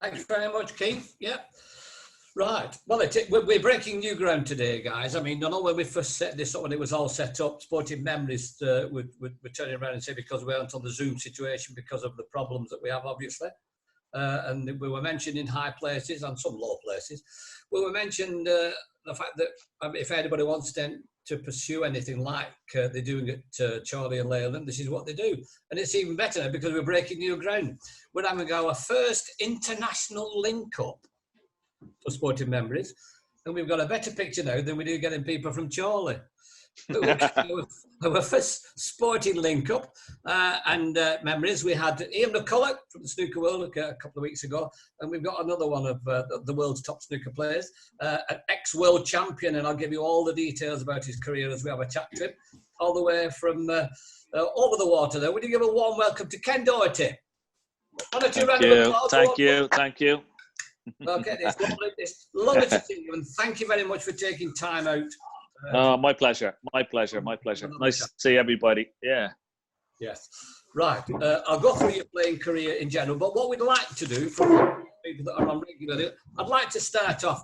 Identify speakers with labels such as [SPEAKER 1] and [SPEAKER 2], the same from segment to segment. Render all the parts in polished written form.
[SPEAKER 1] Thanks very much, Keith. Yeah. Right. Well, we're breaking new ground today, guys. I mean, I know when we first set this up, when it was all set up, Sporting Memories we're turning around and say because we aren't on the Zoom situation because of the problems that we have, obviously. And we were mentioning high places and some low places. We were mentioning the fact that if anybody wants to pursue anything like they're doing at Charlie and Leyland, this is what they do. And it's even better because we're breaking new ground. We're having our first international link-up for Sporting Memories, and we've got a better picture now than we do getting people from Charlie. Our first sporting link-up and memories, we had Ian McCulloch from the snooker world a couple of weeks ago, and we've got another one of the world's top snooker players, an ex-world champion, and I'll give you all the details about his career as we have a chat to him, all the way from over the water there. Would you give a warm welcome to Ken Doherty? One or two rounds of applause.
[SPEAKER 2] Thank you.
[SPEAKER 1] Okay, it's lovely to see you, and thank you very much for taking time out.
[SPEAKER 2] My pleasure. Nice to see everybody. Yeah.
[SPEAKER 1] Yes. Right. I'll go through your playing career in general, but what we'd like to do for people that are on regularly, I'd like to start off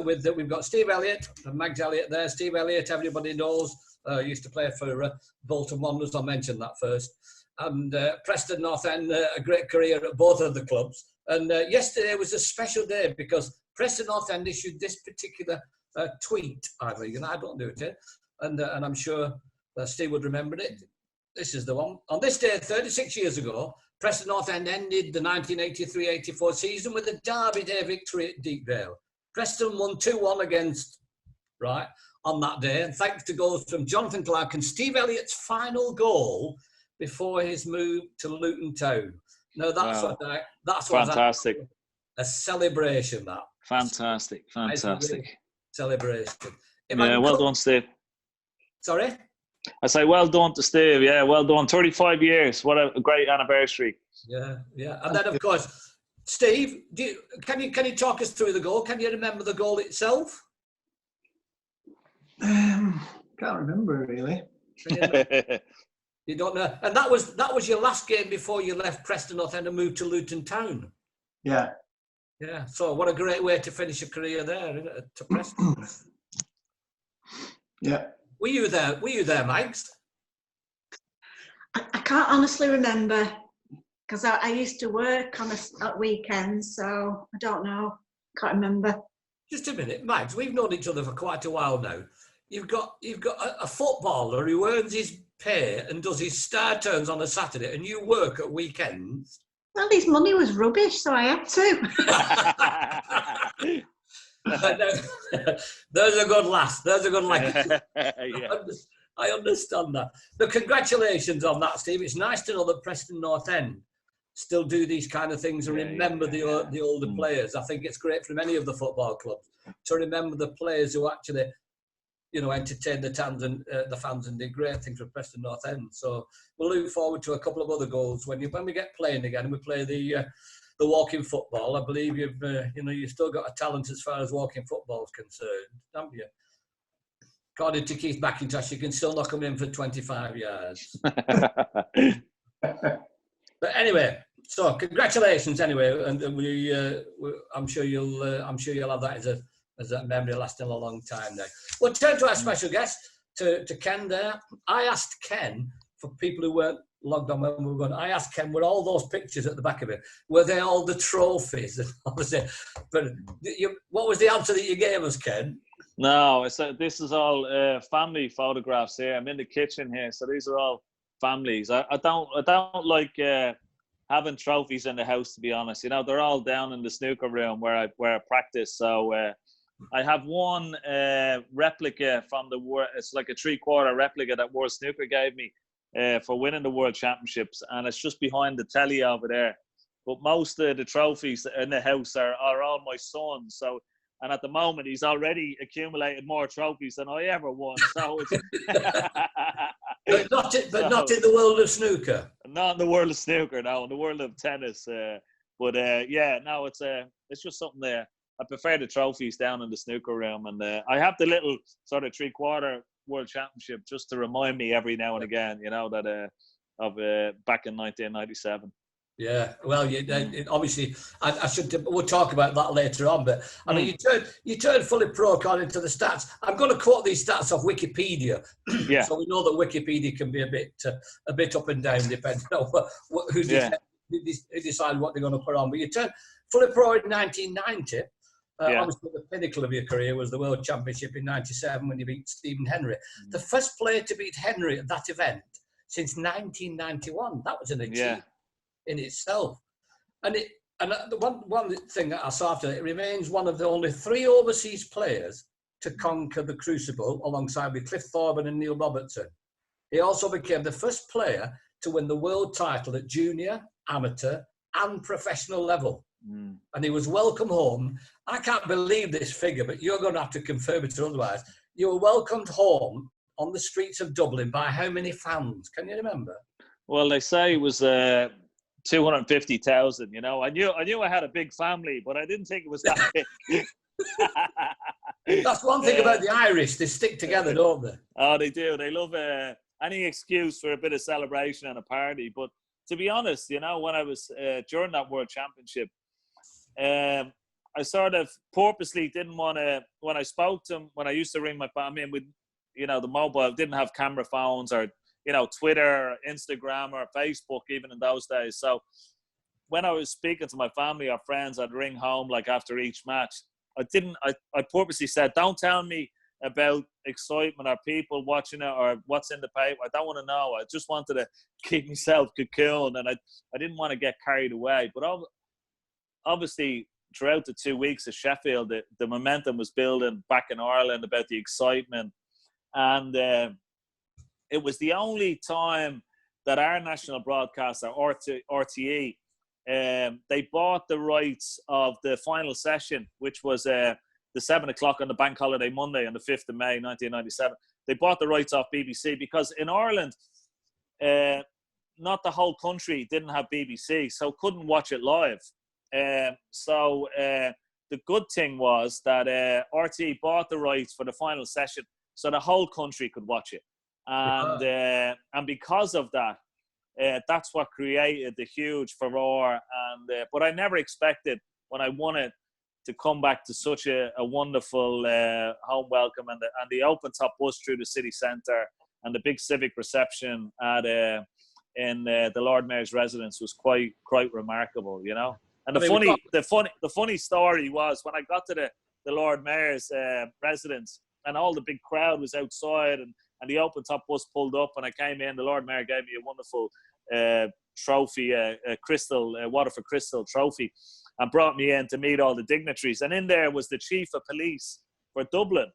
[SPEAKER 1] with that. We've got Steve Elliott and Mags Elliott there. Steve Elliott, everybody knows, used to play for Bolton Wanderers. I'll mention that first. And Preston North End, a great career at both of the clubs. And yesterday was a special day because Preston North End issued this particular tweet, I think, and I don't do it yet. And I'm sure Steve would remember it. This is the one. On this day, 36 years ago, Preston North End ended the 1983-84 season with a Derby Day victory at Deepdale. Preston won 2-1 against, on that day, and thanks to goals from Jonathan Clark and Steve Elliott's final goal before his move to Luton Town. No, that's
[SPEAKER 2] fantastic.
[SPEAKER 1] A celebration, that.
[SPEAKER 2] Fantastic.
[SPEAKER 1] Celebration.
[SPEAKER 2] Well done, Steve.
[SPEAKER 1] Sorry?
[SPEAKER 2] I say well done to Steve. Yeah, well done. 35 years. What a great anniversary.
[SPEAKER 1] Yeah. And then, of course, Steve, can you talk us through the goal? Can you remember the goal itself?
[SPEAKER 3] Can't remember, really.
[SPEAKER 1] You don't know, and that was your last game before you left Preston North End and moved to Luton Town.
[SPEAKER 3] Yeah.
[SPEAKER 1] Yeah. So what a great way to finish a career there, isn't it, to Preston.
[SPEAKER 3] Yeah.
[SPEAKER 1] Were you there, Mags?
[SPEAKER 4] I can't honestly remember because I used to work at weekends, so I don't know. Can't remember.
[SPEAKER 1] Just a minute, Mags. We've known each other for quite a while now. You've got a footballer who earns his pay and does his star turns on a Saturday, and you work at weekends.
[SPEAKER 4] Well, his money was rubbish, so I had
[SPEAKER 1] to. There's a good lass. There's a good lass. I understand that. But congratulations on that, Steve. It's nice to know that Preston North End still do these kind of things and remember the older players. I think it's great for many of the football clubs to remember the players who actually, entertain the fans and did great things for Preston North End. So we'll look forward to a couple of other goals when we get playing again and we play the walking football. I believe you've still got a talent as far as walking football is concerned, haven't you? According to Keith McIntosh, you can still knock them in for 25 yards. But anyway, so congratulations anyway, and I'm sure you'll have that as a memory lasting a long time now. We'll turn to our special guest, to Ken there. I asked Ken, for people who weren't logged on when we were going, I asked Ken, were all those pictures at the back of it, were they all the trophies? But what was the answer that you gave us, Ken?
[SPEAKER 2] No, this is all family photographs here. I'm in the kitchen here, so these are all families. I don't like having trophies in the house, to be honest. They're all down in the snooker room where I practice. So I have one replica from it's like a 3/4 replica that World Snooker gave me for winning the World Championships, and it's just behind the telly over there. But most of the trophies in the house are all my sons. So, and at the moment, he's already accumulated more trophies than I ever won. So,
[SPEAKER 1] but not in the world of snooker.
[SPEAKER 2] Not in the world of snooker, no. In the world of tennis, it's just something there. I prefer the trophies down in the snooker room, and I have the little sort of 3/4 World Championship just to remind me every now and again, that of back in 1997.
[SPEAKER 1] Yeah, well, obviously, I should. We'll talk about that later on. But I mean, you turned fully pro according to the stats. I'm going to quote these stats off Wikipedia,
[SPEAKER 2] Yeah.
[SPEAKER 1] so we know that Wikipedia can be a bit up and down depending on who decide what they're going to put on. But you turned fully pro in 1990. Obviously, the pinnacle of your career was the World Championship in '97 when you beat Stephen Henry, the first player to beat Henry at that event since 1991. That was an achievement in itself. And the one thing that I saw after it remains one of the only 3 overseas players to conquer the Crucible alongside with Cliff Thorburn and Neil Robertson. He also became the first player to win the world title at junior, amateur and professional level. And he was welcome home. I can't believe this figure, but you're going to have to confirm it otherwise. You were welcomed home on the streets of Dublin by how many fans? Can you remember?
[SPEAKER 2] Well, they say it was 250,000. You know, I knew I had a big family, but I didn't think it was that big.
[SPEAKER 1] That's one thing about the Irish; they stick together, don't they?
[SPEAKER 2] Oh, they do. They love any excuse for a bit of celebration and a party. But to be honest, you know, when I was during that World Championship, I sort of purposely didn't want to. When I spoke to him, when I used to ring my family, I mean, with the mobile didn't have camera phones or Twitter, or Instagram, or Facebook, even in those days. So when I was speaking to my family or friends, I'd ring home like after each match. I purposely said, don't tell me about excitement or people watching it or what's in the paper. I don't want to know. I just wanted to keep myself cocooned, and I didn't want to get carried away. But obviously, throughout the 2 weeks at Sheffield, the momentum was building back in Ireland about the excitement. And it was the only time that our national broadcaster, RTE, they bought the rights of the final session, which was the 7 o'clock on the bank holiday Monday on the 5th of May, 1997. They bought the rights off BBC because in Ireland, not the whole country didn't have BBC, so couldn't watch it live. So the good thing was that RTE bought the rights for the final session so the whole country could watch it. And because of that, that's what created the huge furore. And but I never expected when I won it to come back to such a wonderful home welcome and the open top bus through the city centre and the big civic reception at in the Lord Mayor's residence was quite remarkable, you know. And the funny story was when I got to the Lord Mayor's residence and all the big crowd was outside and the open top bus pulled up and I came in. The Lord Mayor gave me a wonderful trophy, a crystal, Waterford Crystal trophy, and brought me in to meet all the dignitaries. And in there was the Chief of Police for Dublin.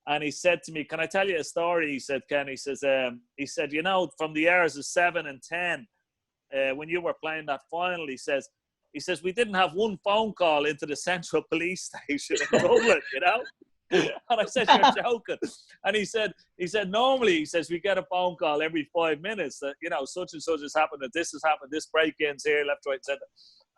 [SPEAKER 2] And he said to me, "Can I tell you a story?" He said, "Ken," he said, "You know, from the years of 7 and 10, when you were playing that final," he says, we didn't have one phone call into the Central Police Station in Dublin, you know? And I said, "You're joking." And he said, normally, he says, we get a phone call every 5 minutes that, you know, such and such has happened, that this has happened, this break-ins here, left, right, center.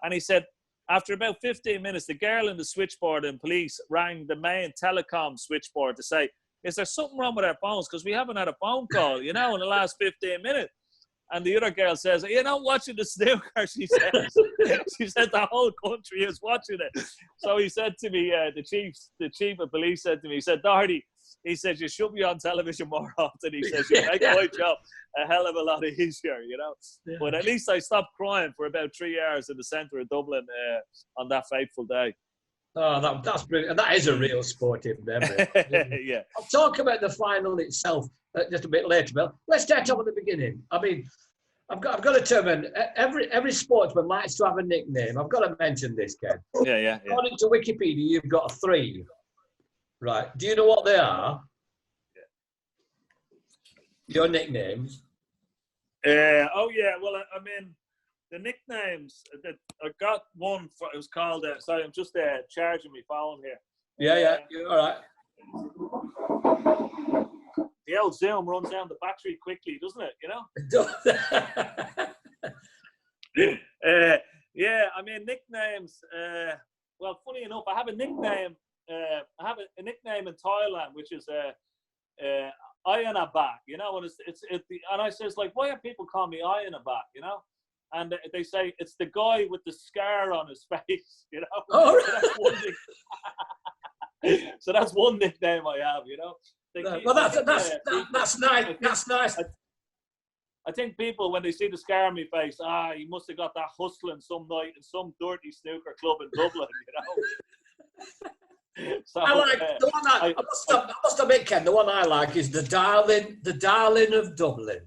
[SPEAKER 2] And he said, after about 15 minutes, the girl in the switchboard in police rang the main telecom switchboard to say, "Is there something wrong with our phones? Because we haven't had a phone call, you know, in the last 15 minutes. And the other girl says, "You're not watching the snooker," she says. She said the whole country is watching it. So he said to me, the chief of police said to me, he said, "Doherty," he says, "you should be on television more often." He says, "You make my job a hell of a lot easier, you know." Yeah. But at least I stopped crying for about 3 hours in the centre of Dublin on that fateful day.
[SPEAKER 1] Oh, that's brilliant. And that is a real sportive memory.
[SPEAKER 2] Yeah.
[SPEAKER 1] I'll talk about the final itself just a bit later, but let's start off at the beginning. I mean, I've got to determine every sportsman likes to have a nickname. I've got to mention this, Ken.
[SPEAKER 2] Yeah.
[SPEAKER 1] According to Wikipedia, you've got 3. Right. Do you know what they are? Yeah. Your nicknames?
[SPEAKER 2] Oh, yeah. Well, I mean, the nicknames that I got one for, it was called, sorry, I'm just charging my phone here.
[SPEAKER 1] Yeah. All right.
[SPEAKER 2] The old Zoom runs down the battery quickly, doesn't it? You know? Yeah, I mean, nicknames. Well, funny enough, I have a nickname. I have a nickname in Thailand, which is Ayanabak. You know, and and I says, like, why are people calling me Ayanabak? You know, and they say it's the guy with the scar on his face, you know.
[SPEAKER 1] Oh,
[SPEAKER 2] So that's one so that's one nickname I have, you know.
[SPEAKER 1] well, that's nice. That's nice.
[SPEAKER 2] I think people, when they see the scar on my face, he must have got that hustling some night in some dirty snooker club in Dublin, you know. So,
[SPEAKER 1] I like the one I must admit, Ken, the one I like is the darling of Dublin.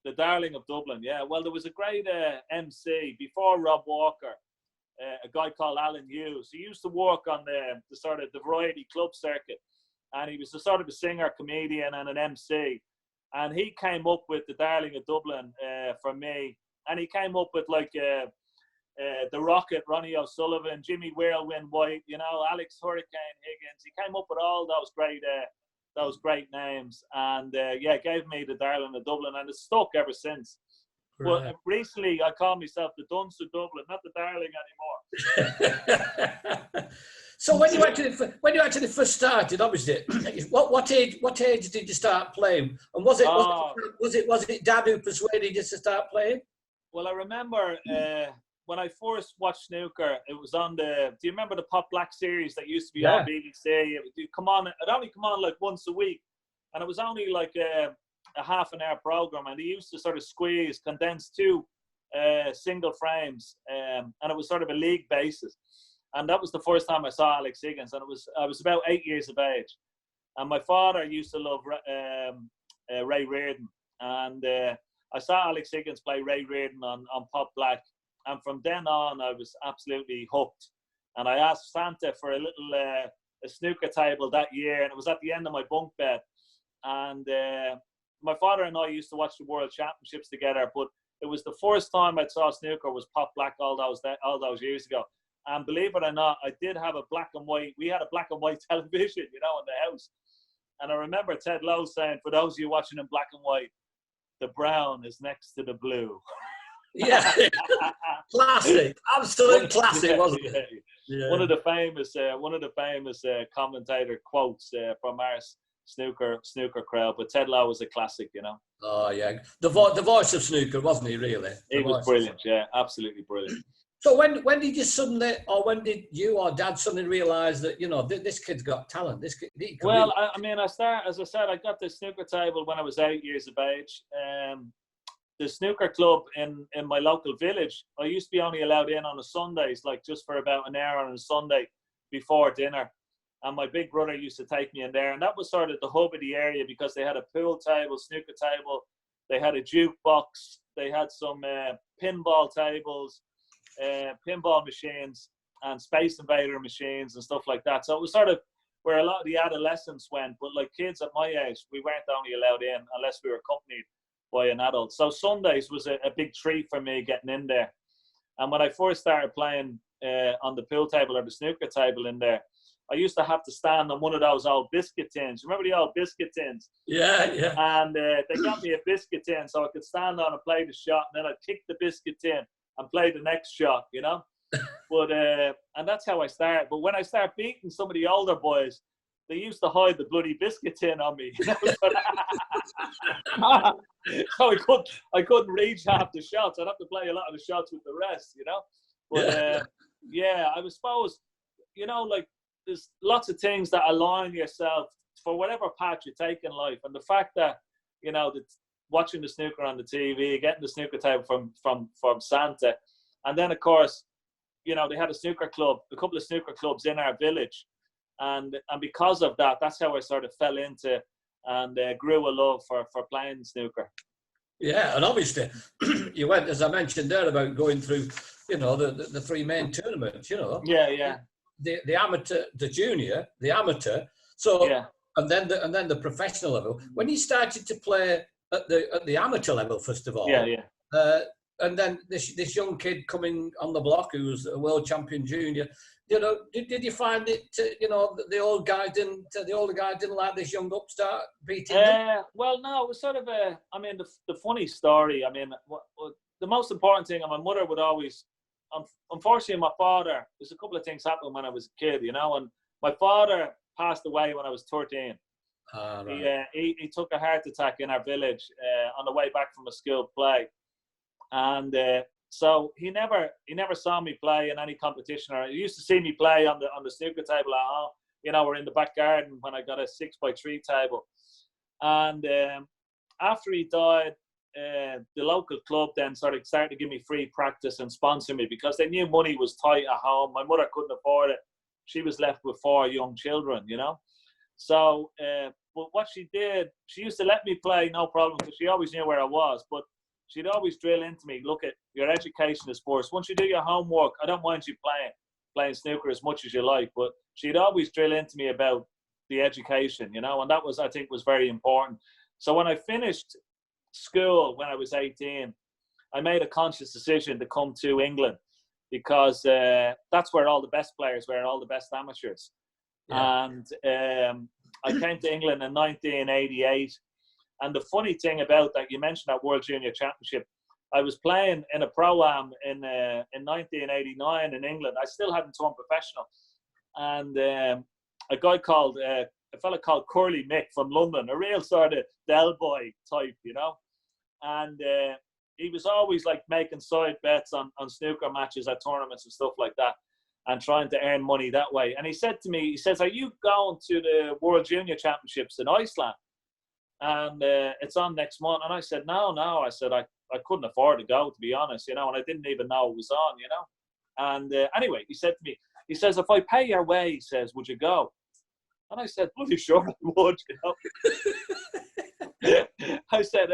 [SPEAKER 2] The darling of Dublin, yeah. Well, there was a great MC before Rob Walker, a guy called Alan Hughes. He used to work on the sort of the variety club circuit, and he was the sort of a singer, comedian, and an MC. And he came up with the darling of Dublin for me, and he came up with like the Rocket, Ronnie O'Sullivan, Jimmy Whirlwind White, you know, Alex Hurricane Higgins. He came up with all those great names, and gave me the darling of Dublin, and it's stuck ever since. Right. But recently, I call myself the Dunce of Dublin, not the darling anymore.
[SPEAKER 1] So when you actually first started, obviously, what age did you start playing? And was it Dad who persuaded you to start playing?
[SPEAKER 2] Well, I remember when I first watched snooker, it was on do you remember the Pop Black series that used to be on BBC? It only come on like once a week, and it was only like a half an hour program, and they used to sort of condense two single frames, and it was sort of a league basis. And that was the first time I saw Alex Higgins, and I was about 8 years of age. And my father used to love Ray Reardon, and I saw Alex Higgins play Ray Reardon on Pop Black, and from then on I was absolutely hooked. And I asked Santa for a little a snooker table that year, and it was at the end of my bunk bed. And my father and I used to watch the World Championships together, but it was the first time I saw snooker was Pop Black all those years ago. And believe it or not, I did have we had a black and white television, you know, in the house. And I remember Ted Lowe saying, for those of you watching in black and white, the brown is next to the blue.
[SPEAKER 1] Yeah. Classic. Absolute classic, wasn't it?
[SPEAKER 2] Yeah. One of the famous commentator quotes from our snooker crowd, but Ted Lowe was a classic, you know.
[SPEAKER 1] Oh, yeah. The voice of snooker, wasn't he, really?
[SPEAKER 2] He was brilliant, yeah, absolutely brilliant.
[SPEAKER 1] So when did you suddenly, or when did you or Dad suddenly realise that, you know, this kid's got talent?
[SPEAKER 2] Well, I mean, as I said, I got the snooker table when I was 8 years of age. The snooker club in my local village, I used to be only allowed in on a Sundays, like just for about an hour on a Sunday before dinner. And my big brother used to take me in there. And that was sort of the hub of the area because they had a pool table, snooker table. They had a jukebox. They had some pinball tables, pinball machines, and Space Invader machines and stuff like that. So it was sort of where a lot of the adolescents went. But like kids at my age, we weren't only allowed in unless we were accompanied by an adult. So Sundays was a big treat for me getting in there. And when I first started playing on the pool table or the snooker table in there, I used to have to stand on one of those old biscuit tins. Remember the old biscuit tins?
[SPEAKER 1] Yeah, yeah.
[SPEAKER 2] And they got me a biscuit tin so I could stand on and play the shot, and then I'd kick the biscuit tin and play the next shot, you know? But and that's how I started. But when I started beating some of the older boys, they used to hide the bloody biscuit tin on me. So I couldn't reach half the shots. I'd have to play a lot of the shots with the rest, you know? But I suppose, you know, like, there's lots of things that align yourself for whatever path you take in life. And the fact that, you know, that watching the snooker on the TV, getting the snooker table from Santa, and then, of course, you know, they had a couple of snooker clubs in our village. And because of that, that's how I sort of fell into and grew a love for playing snooker.
[SPEAKER 1] Yeah, and obviously you went, as I mentioned there, about going through, you know, the three main tournaments, you know.
[SPEAKER 2] Yeah.
[SPEAKER 1] The amateur, the junior, the amateur. So
[SPEAKER 2] yeah.
[SPEAKER 1] and then the professional level. When you started to play at the amateur level, first of all, and then this young kid coming on the block who was a world champion junior. You know, did you find it? You know, the older guy didn't like this young upstart beating them?
[SPEAKER 2] Well, no, it was sort of the funny story. I mean, what the most important thing, and my mother would always. Unfortunately, my father, there's a couple of things happened when I was a kid, you know, and my father passed away when I was 13. Right. He took a heart attack in our village on the way back from a school play. And So he never saw me play in any competition, or he used to see me play on the snooker table at home. You know, or in the back garden when I got a 6x3 table. And after he died, the local club then started to give me free practice and sponsor me, because they knew money was tight at home. My mother couldn't afford it. She was left with 4 young children, you know. So, but what she did, she used to let me play, no problem, because she always knew where I was. But she'd always drill into me, look, at your education is first. Once you do your homework, I don't mind you playing snooker as much as you like, but she'd always drill into me about the education, you know, and that was, I think, was very important. So when I finished school when I was 18, I made a conscious decision to come to England, because that's where all the best players were, all the best amateurs. Yeah. And I came to England in 1988. And the funny thing about that, you mentioned that World Junior Championship, I was playing in a pro-am in 1989 in England. I still hadn't turned professional. And a fella called Curly Mick from London, a real sort of Del Boy type, you know. And he was always like making side bets on snooker matches at tournaments and stuff like that, and trying to earn money that way. And he said to me, he says, "Are you going to the World Junior Championships in Iceland? And it's on next month." And I said, no. I said, I couldn't afford to go, to be honest, you know, and I didn't even know it was on, you know. And anyway, he said to me, he says, "If I pay your way," he says, "would you go?" And I said, "Bloody sure I would," you know. I said,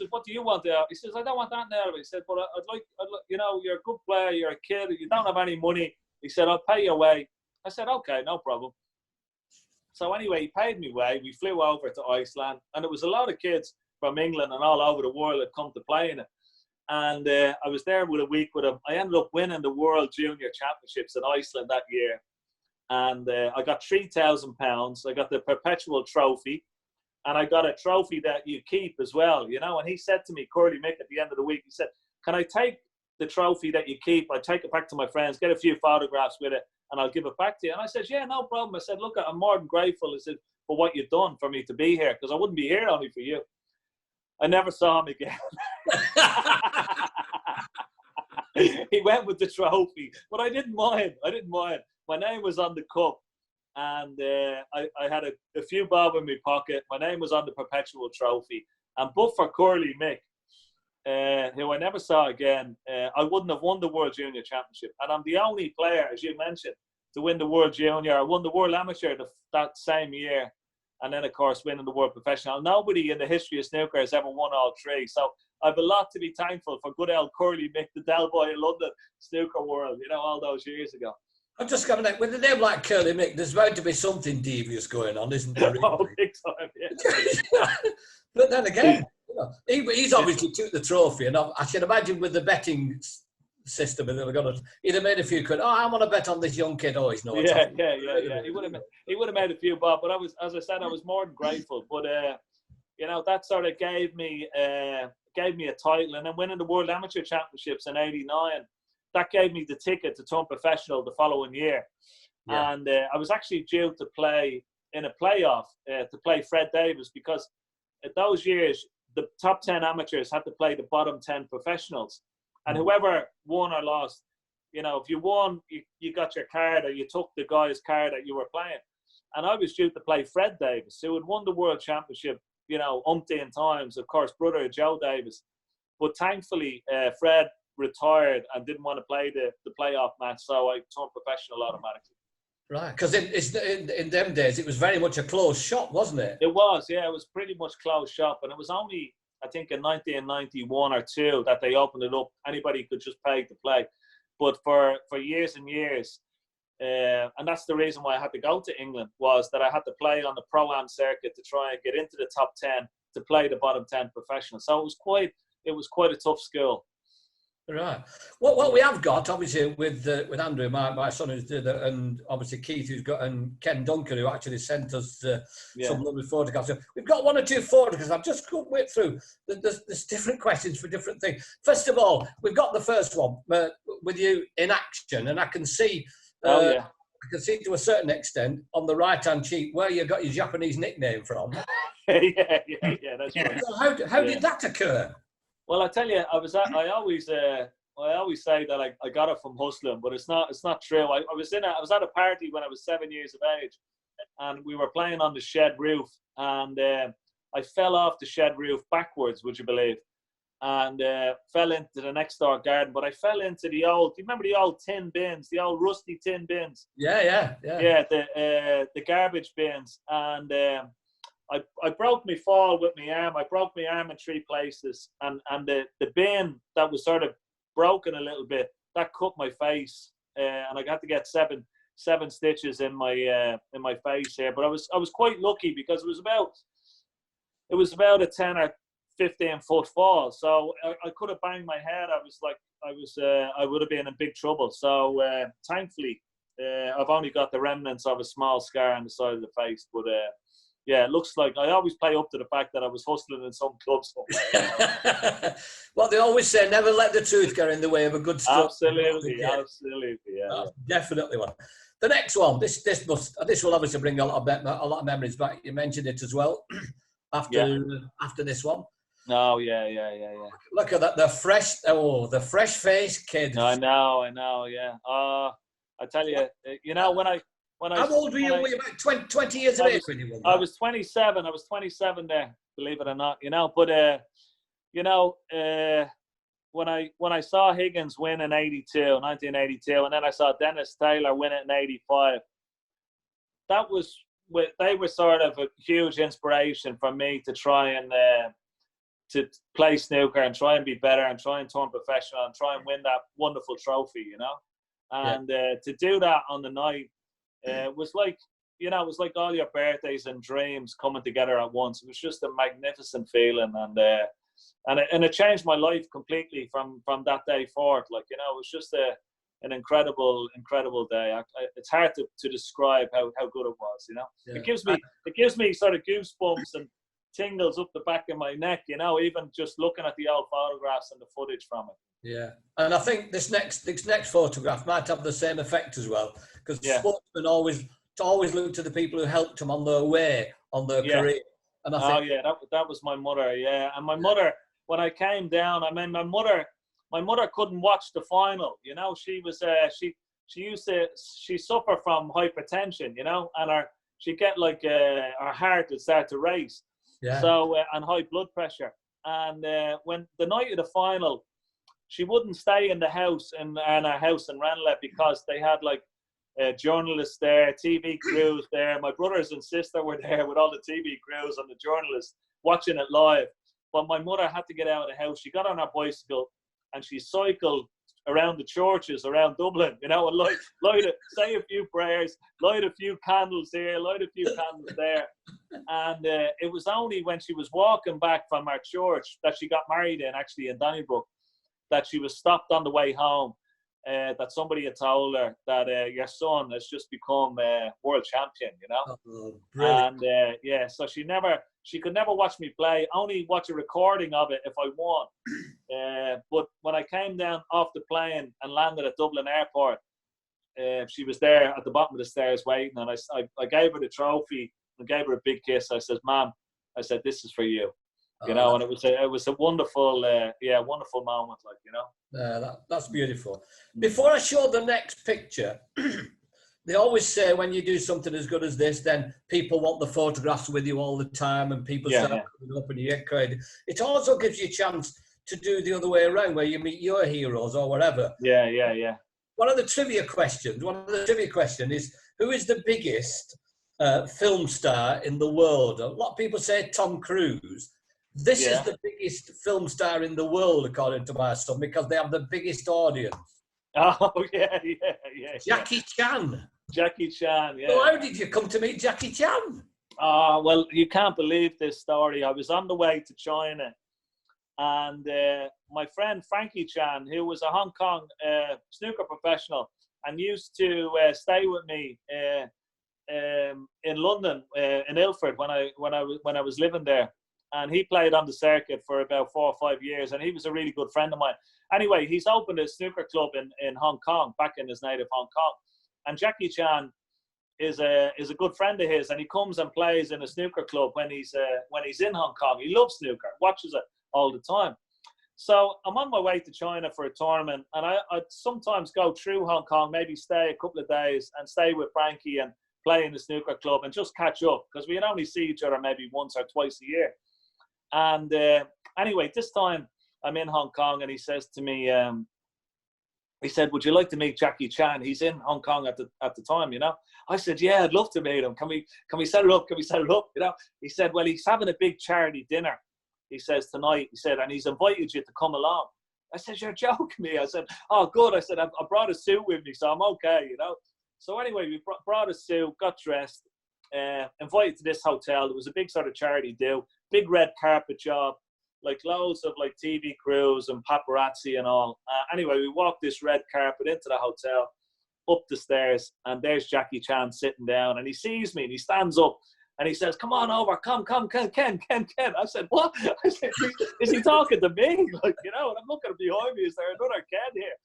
[SPEAKER 2] "What do you want there?" He says, "I don't want that now." He said, "But I'd like, you know, you're a good player, you're a kid, you don't have any money." He said, "I'll pay your way." I said, "Okay, no problem." So anyway, he paid me way. We flew over to Iceland, and it was a lot of kids from England and all over the world that come to play in it. And I was there with a week with him. I ended up winning the World Junior Championships in Iceland that year. And I got £3,000. I got the perpetual trophy. And I got a trophy that you keep as well, you know. And he said to me, Curly Mick, at the end of the week, he said, "Can I take the trophy that you keep? I take it back to my friends, get a few photographs with it, and I'll give it back to you." And I said, "Yeah, no problem." I said, "Look, I'm more than grateful," I said, "for what you've done for me to be here, because I wouldn't be here only for you." I never saw him again. He went with the trophy, but I didn't mind. My name was on the cup, and I had a few bob in my pocket. My name was on the perpetual trophy. And but for Curly Mick, who I never saw again, I wouldn't have won the World Junior Championship. And I'm the only player, as you mentioned, to win the World Junior. I won the World Amateur that same year. And then, of course, winning the World Professional. Nobody in the history of snooker has ever won all three. So I have a lot to be thankful for good old Curly Mick, the Del Boy in London snooker world, you know, all those years ago.
[SPEAKER 1] I'm just coming out with a name like Curly Mick. There's bound to be something devious going on, isn't there? Really?
[SPEAKER 2] Oh, big time, yeah.
[SPEAKER 1] But then again, you know, he's obviously took the trophy, and I can imagine with the betting system, and he'd have made a few quid. "Oh, I want to bet on this young kid." Oh, he's no.
[SPEAKER 2] Yeah. He would have made a few bob, but I was, as I said, I was more than grateful. But you know, that sort of gave me a title, and then winning the World Amateur Championships in '89, that gave me the ticket to turn professional the following year. Yeah. And I was actually due to play in a playoff to play Fred Davis, because at those years the top 10 amateurs had to play the bottom 10 professionals. And whoever won or lost, you know, if you won, you got your card, or you took the guy's card that you were playing. And I was due to play Fred Davis, who had won the World Championship, you know, umpteen times, of course, brother of Joe Davis. But thankfully, Fred retired and didn't want to play the playoff match, so I turned professional automatically.
[SPEAKER 1] Right, because in them days, it was very much a closed shop, wasn't it?
[SPEAKER 2] It was, yeah, it was pretty much closed shop. And it was only, I think, in 1991 or 2 that they opened it up. Anybody could just pay to play. But for years and years, and that's the reason why I had to go to England, was that I had to play on the Pro-Am circuit to try and get into the top 10 to play the bottom 10 professional. So it was quite a tough school.
[SPEAKER 1] Right. What we have got, obviously, with Andrew, my son, who's did it, and obviously Keith, who's got, and Ken Duncan, who actually sent us some lovely photographs. So we've got 1 or 2 photographs. I've just got way through. There's different questions for different things. First of all, we've got the first one with you in action, and I can see. I can see to a certain extent on the right-hand cheek where you got your Japanese nickname from.
[SPEAKER 2] yeah, that's right.
[SPEAKER 1] So how did that occur?
[SPEAKER 2] Well, I tell you, I always say that I got it from hustling, but it's not true. I was at a party when I was 7 years of age, and we were playing on the shed roof, and I fell off the shed roof backwards, would you believe? And fell into the next door garden. But I fell into do you remember the old tin bins, the old rusty tin bins?
[SPEAKER 1] Yeah.
[SPEAKER 2] Yeah, the garbage bins. And I broke my fall with my arm. I broke my arm in 3 places. And the bin that was sort of broken a little bit, that cut my face. And I had to get seven stitches in my face here. But I was quite lucky because it was about a 10 or 15-foot fall, so I could have banged my head. I would have been in big trouble. So thankfully, I've only got the remnants of a small scar on the side of the face. But yeah, it looks like I always play up to the fact that I was hustling in some clubs.
[SPEAKER 1] Well, they always say, never let the truth get in the way of a good story.
[SPEAKER 2] Absolutely, yeah.
[SPEAKER 1] Definitely one. The next one, this will obviously bring a lot of memories back. You mentioned it as well. After this one.
[SPEAKER 2] Oh yeah.
[SPEAKER 1] Look at that, the fresh faced kid.
[SPEAKER 2] I know, yeah. I tell you, when I
[SPEAKER 1] how old were you? Were you about 20 years of age when you won that?
[SPEAKER 2] I was 27. I was 27 there, believe it or not. But when I saw Higgins win in 1982, and then I saw Dennis Taylor win it in 85, they were sort of a huge inspiration for me to try and to play snooker and try and be better and try and turn professional and try and win that wonderful trophy, And to do that on the night was like, it was like all your birthdays and dreams coming together at once. It was just a magnificent feeling, and it changed my life completely from that day forward. Like, it was just an incredible day. It's hard to describe how good it was. Yeah. It gives me sort of goosebumps and tingles up the back of my neck, even just looking at the old photographs and the footage from it.
[SPEAKER 1] Yeah, and I think this next photograph might have the same effect as well, because sportsmen always look to the people who helped them on their way, on their career. And I think,
[SPEAKER 2] that was my mother. Yeah, and my mother, when I came down, I mean, my mother couldn't watch the final. She was she suffered from hypertension, and she'd get like her heart would start to race.
[SPEAKER 1] Yeah.
[SPEAKER 2] So and high blood pressure. And when the night of the final, she wouldn't stay in the house in our house in Ranelagh because they had like journalists there, TV crews there. My brothers and sister were there with all the TV crews and the journalists watching it live. But my mother had to get out of the house. She got on her bicycle and she cycled around the churches around Dublin, and say a few prayers, light a few candles here, light a few candles there. And it was only when she was walking back from our church that she got married in Donnybrook, that she was stopped on the way home, that somebody had told her that your son has just become world champion,
[SPEAKER 1] brilliant.
[SPEAKER 2] And so she could never watch me play, only watch a recording of it if I won. But when I came down off the plane and landed at Dublin Airport, she was there at the bottom of the stairs waiting, and I gave her the trophy and gave her a big kiss. I said, "Mom," I said, "this is for you." And it was a wonderful, wonderful moment,
[SPEAKER 1] That's beautiful. Before I show the next picture, they always say when you do something as good as this, then people want the photographs with you all the time, and people start coming up and you get credit. It also gives you a chance to do the other way around, where you meet your heroes or whatever.
[SPEAKER 2] Yeah.
[SPEAKER 1] One of the trivia questions is, who is the biggest film star in the world? A lot of people say Tom Cruise. This is the biggest film star in the world, according to my son, because they have the biggest audience.
[SPEAKER 2] Oh, yeah.
[SPEAKER 1] Jackie Chan.
[SPEAKER 2] Jackie Chan, yeah.
[SPEAKER 1] So how did you come to meet Jackie Chan?
[SPEAKER 2] Well, you can't believe this story. I was on the way to China, and my friend Frankie Chan, who was a Hong Kong snooker professional and used to stay with me in London, in Ilford, when I was living there. And he played on the circuit for about 4 or 5 years, and he was a really good friend of mine. Anyway, he's opened a snooker club in Hong Kong, back in his native Hong Kong. And Jackie Chan is a good friend of his, and he comes and plays in a snooker club when he's in Hong Kong. He loves snooker, watches it all the time. So I'm on my way to China for a tournament, and I'd sometimes go through Hong Kong, maybe stay a couple of days and stay with Frankie and play in the snooker club and just catch up, because we'd only see each other maybe once or twice a year. And anyway, this time I'm in Hong Kong, and he says to me, he said, "Would you like to meet Jackie Chan? He's in Hong Kong at the time, you know." I said, "Yeah, I'd love to meet him. Can we set it up? Can we set it up?" You know. He said, "Well, he's having a big charity dinner," he says, "tonight." He said, "And he's invited you to come along." I said, "You're joking me." I said, "Oh, good." I said, I brought a suit with me, so I'm okay, you know. So anyway, we brought a suit, got dressed, invited to this hotel. There was a big sort of charity do, big red carpet job, like loads of like TV crews and paparazzi and all. Anyway, we walked this red carpet into the hotel, up the stairs, and there's Jackie Chan sitting down, and he sees me and he stands up and he says, "Come on over, come, Ken." I said, "What?" I said, "Is he talking to me?" Like, you know, and I'm looking behind me, is there another Ken here?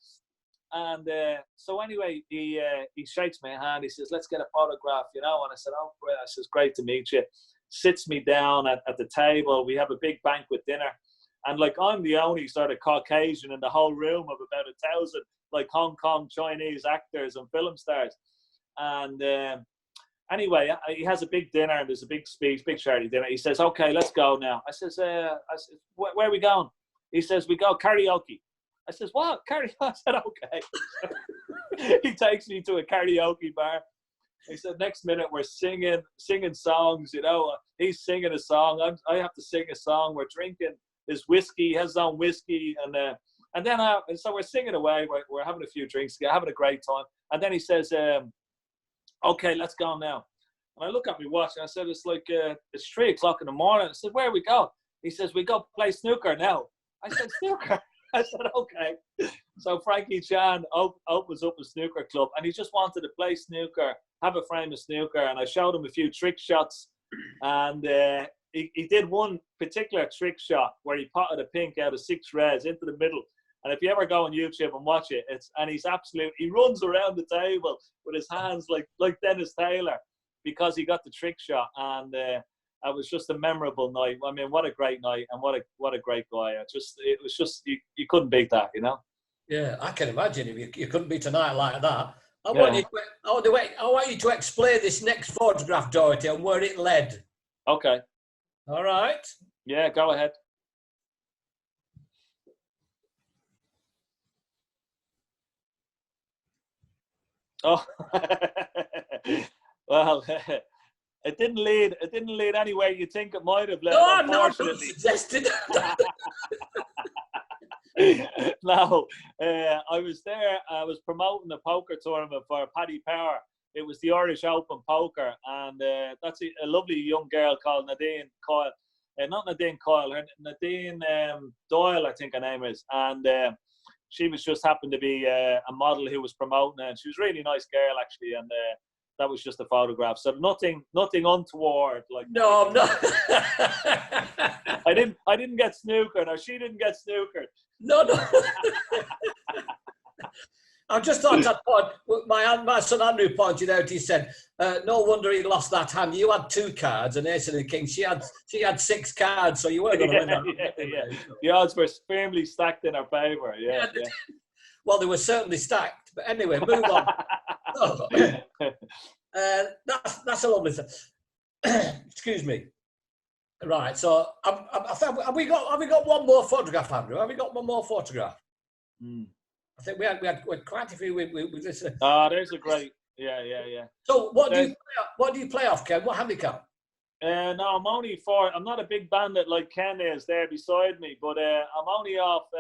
[SPEAKER 2] And so anyway, he shakes my hand, he says, "Let's get a photograph, you know." And I said, "Oh, great." I says, "Great to meet you." Sits me down at the table. We have a big banquet dinner. And like, I'm the only sort of Caucasian in the whole room of about 1,000, like Hong Kong Chinese actors and film stars. And anyway, he has a big dinner and there's a big speech, big charity dinner. He says, "Okay, let's go now." I says, where are we going?" He says, "We go karaoke." I says, "What? Karaoke?" I said, "Okay." He takes me to a karaoke bar. He said, next minute we're singing songs, you know. He's singing a song. I have to sing a song. We're drinking his whiskey, his own whiskey. And then so we're singing away. We're having a few drinks, having a great time. And then he says, "Okay, let's go now." And I look at my watch and I said, "It's like, it's 3 o'clock in the morning." I said, "Where we go?" He says, "We go play snooker now." I said, "Snooker?" I said, "Okay." So Frankie Chan opens up a snooker club, and he just wanted to play snooker, have a frame of snooker, and I showed him a few trick shots, and he did one particular trick shot where he potted a pink out of 6 reds into the middle. And if you ever go on YouTube and watch it, he runs around the table with his hands like Dennis Taylor, because he got the trick shot. And it was just a memorable night. I mean, what a great night, and what a great guy. It was just you couldn't beat that, you know.
[SPEAKER 1] Yeah, I can imagine if you couldn't beat a night like that. I
[SPEAKER 2] Yeah.
[SPEAKER 1] want you to explain this next photograph, Doherty, and where it led.
[SPEAKER 2] Okay.
[SPEAKER 1] All right.
[SPEAKER 2] Yeah, go ahead. Oh, well, it didn't lead anywhere you think it might have led.
[SPEAKER 1] No, I'm not
[SPEAKER 2] unfortunately.
[SPEAKER 1] suggested.
[SPEAKER 2] No, I was there. I was promoting a poker tournament for Paddy Power. It was the Irish Open Poker, and that's a lovely young girl called Nadine Coyle. Not Nadine Coyle, Nadine Doyle, I think her name is. And she was just happened to be a model who was promoting it. And she was a really nice girl, actually. And that was just a photograph. So nothing untoward. Like,
[SPEAKER 1] No, I'm not.
[SPEAKER 2] I didn't get snookered, or she didn't get snookered.
[SPEAKER 1] No. I just thought that point. My son Andrew pointed out. He said, "No wonder he lost that hand. You had 2 cards, and Ace of the King. She had 6 cards, so you weren't going to win that."
[SPEAKER 2] Yeah. The odds were firmly stacked in our favour. Yeah.
[SPEAKER 1] Well, they were certainly stacked. But anyway, move on. That's a lovely thing. Excuse me. Right. So, have we got one more photograph, Andrew? Have we got one more photograph? I think we had quite a few with this.
[SPEAKER 2] There's a great, yeah.
[SPEAKER 1] So what do you play off, Ken? What handicap?
[SPEAKER 2] No, I'm not a big bandit like Ken is there beside me, but I'm only off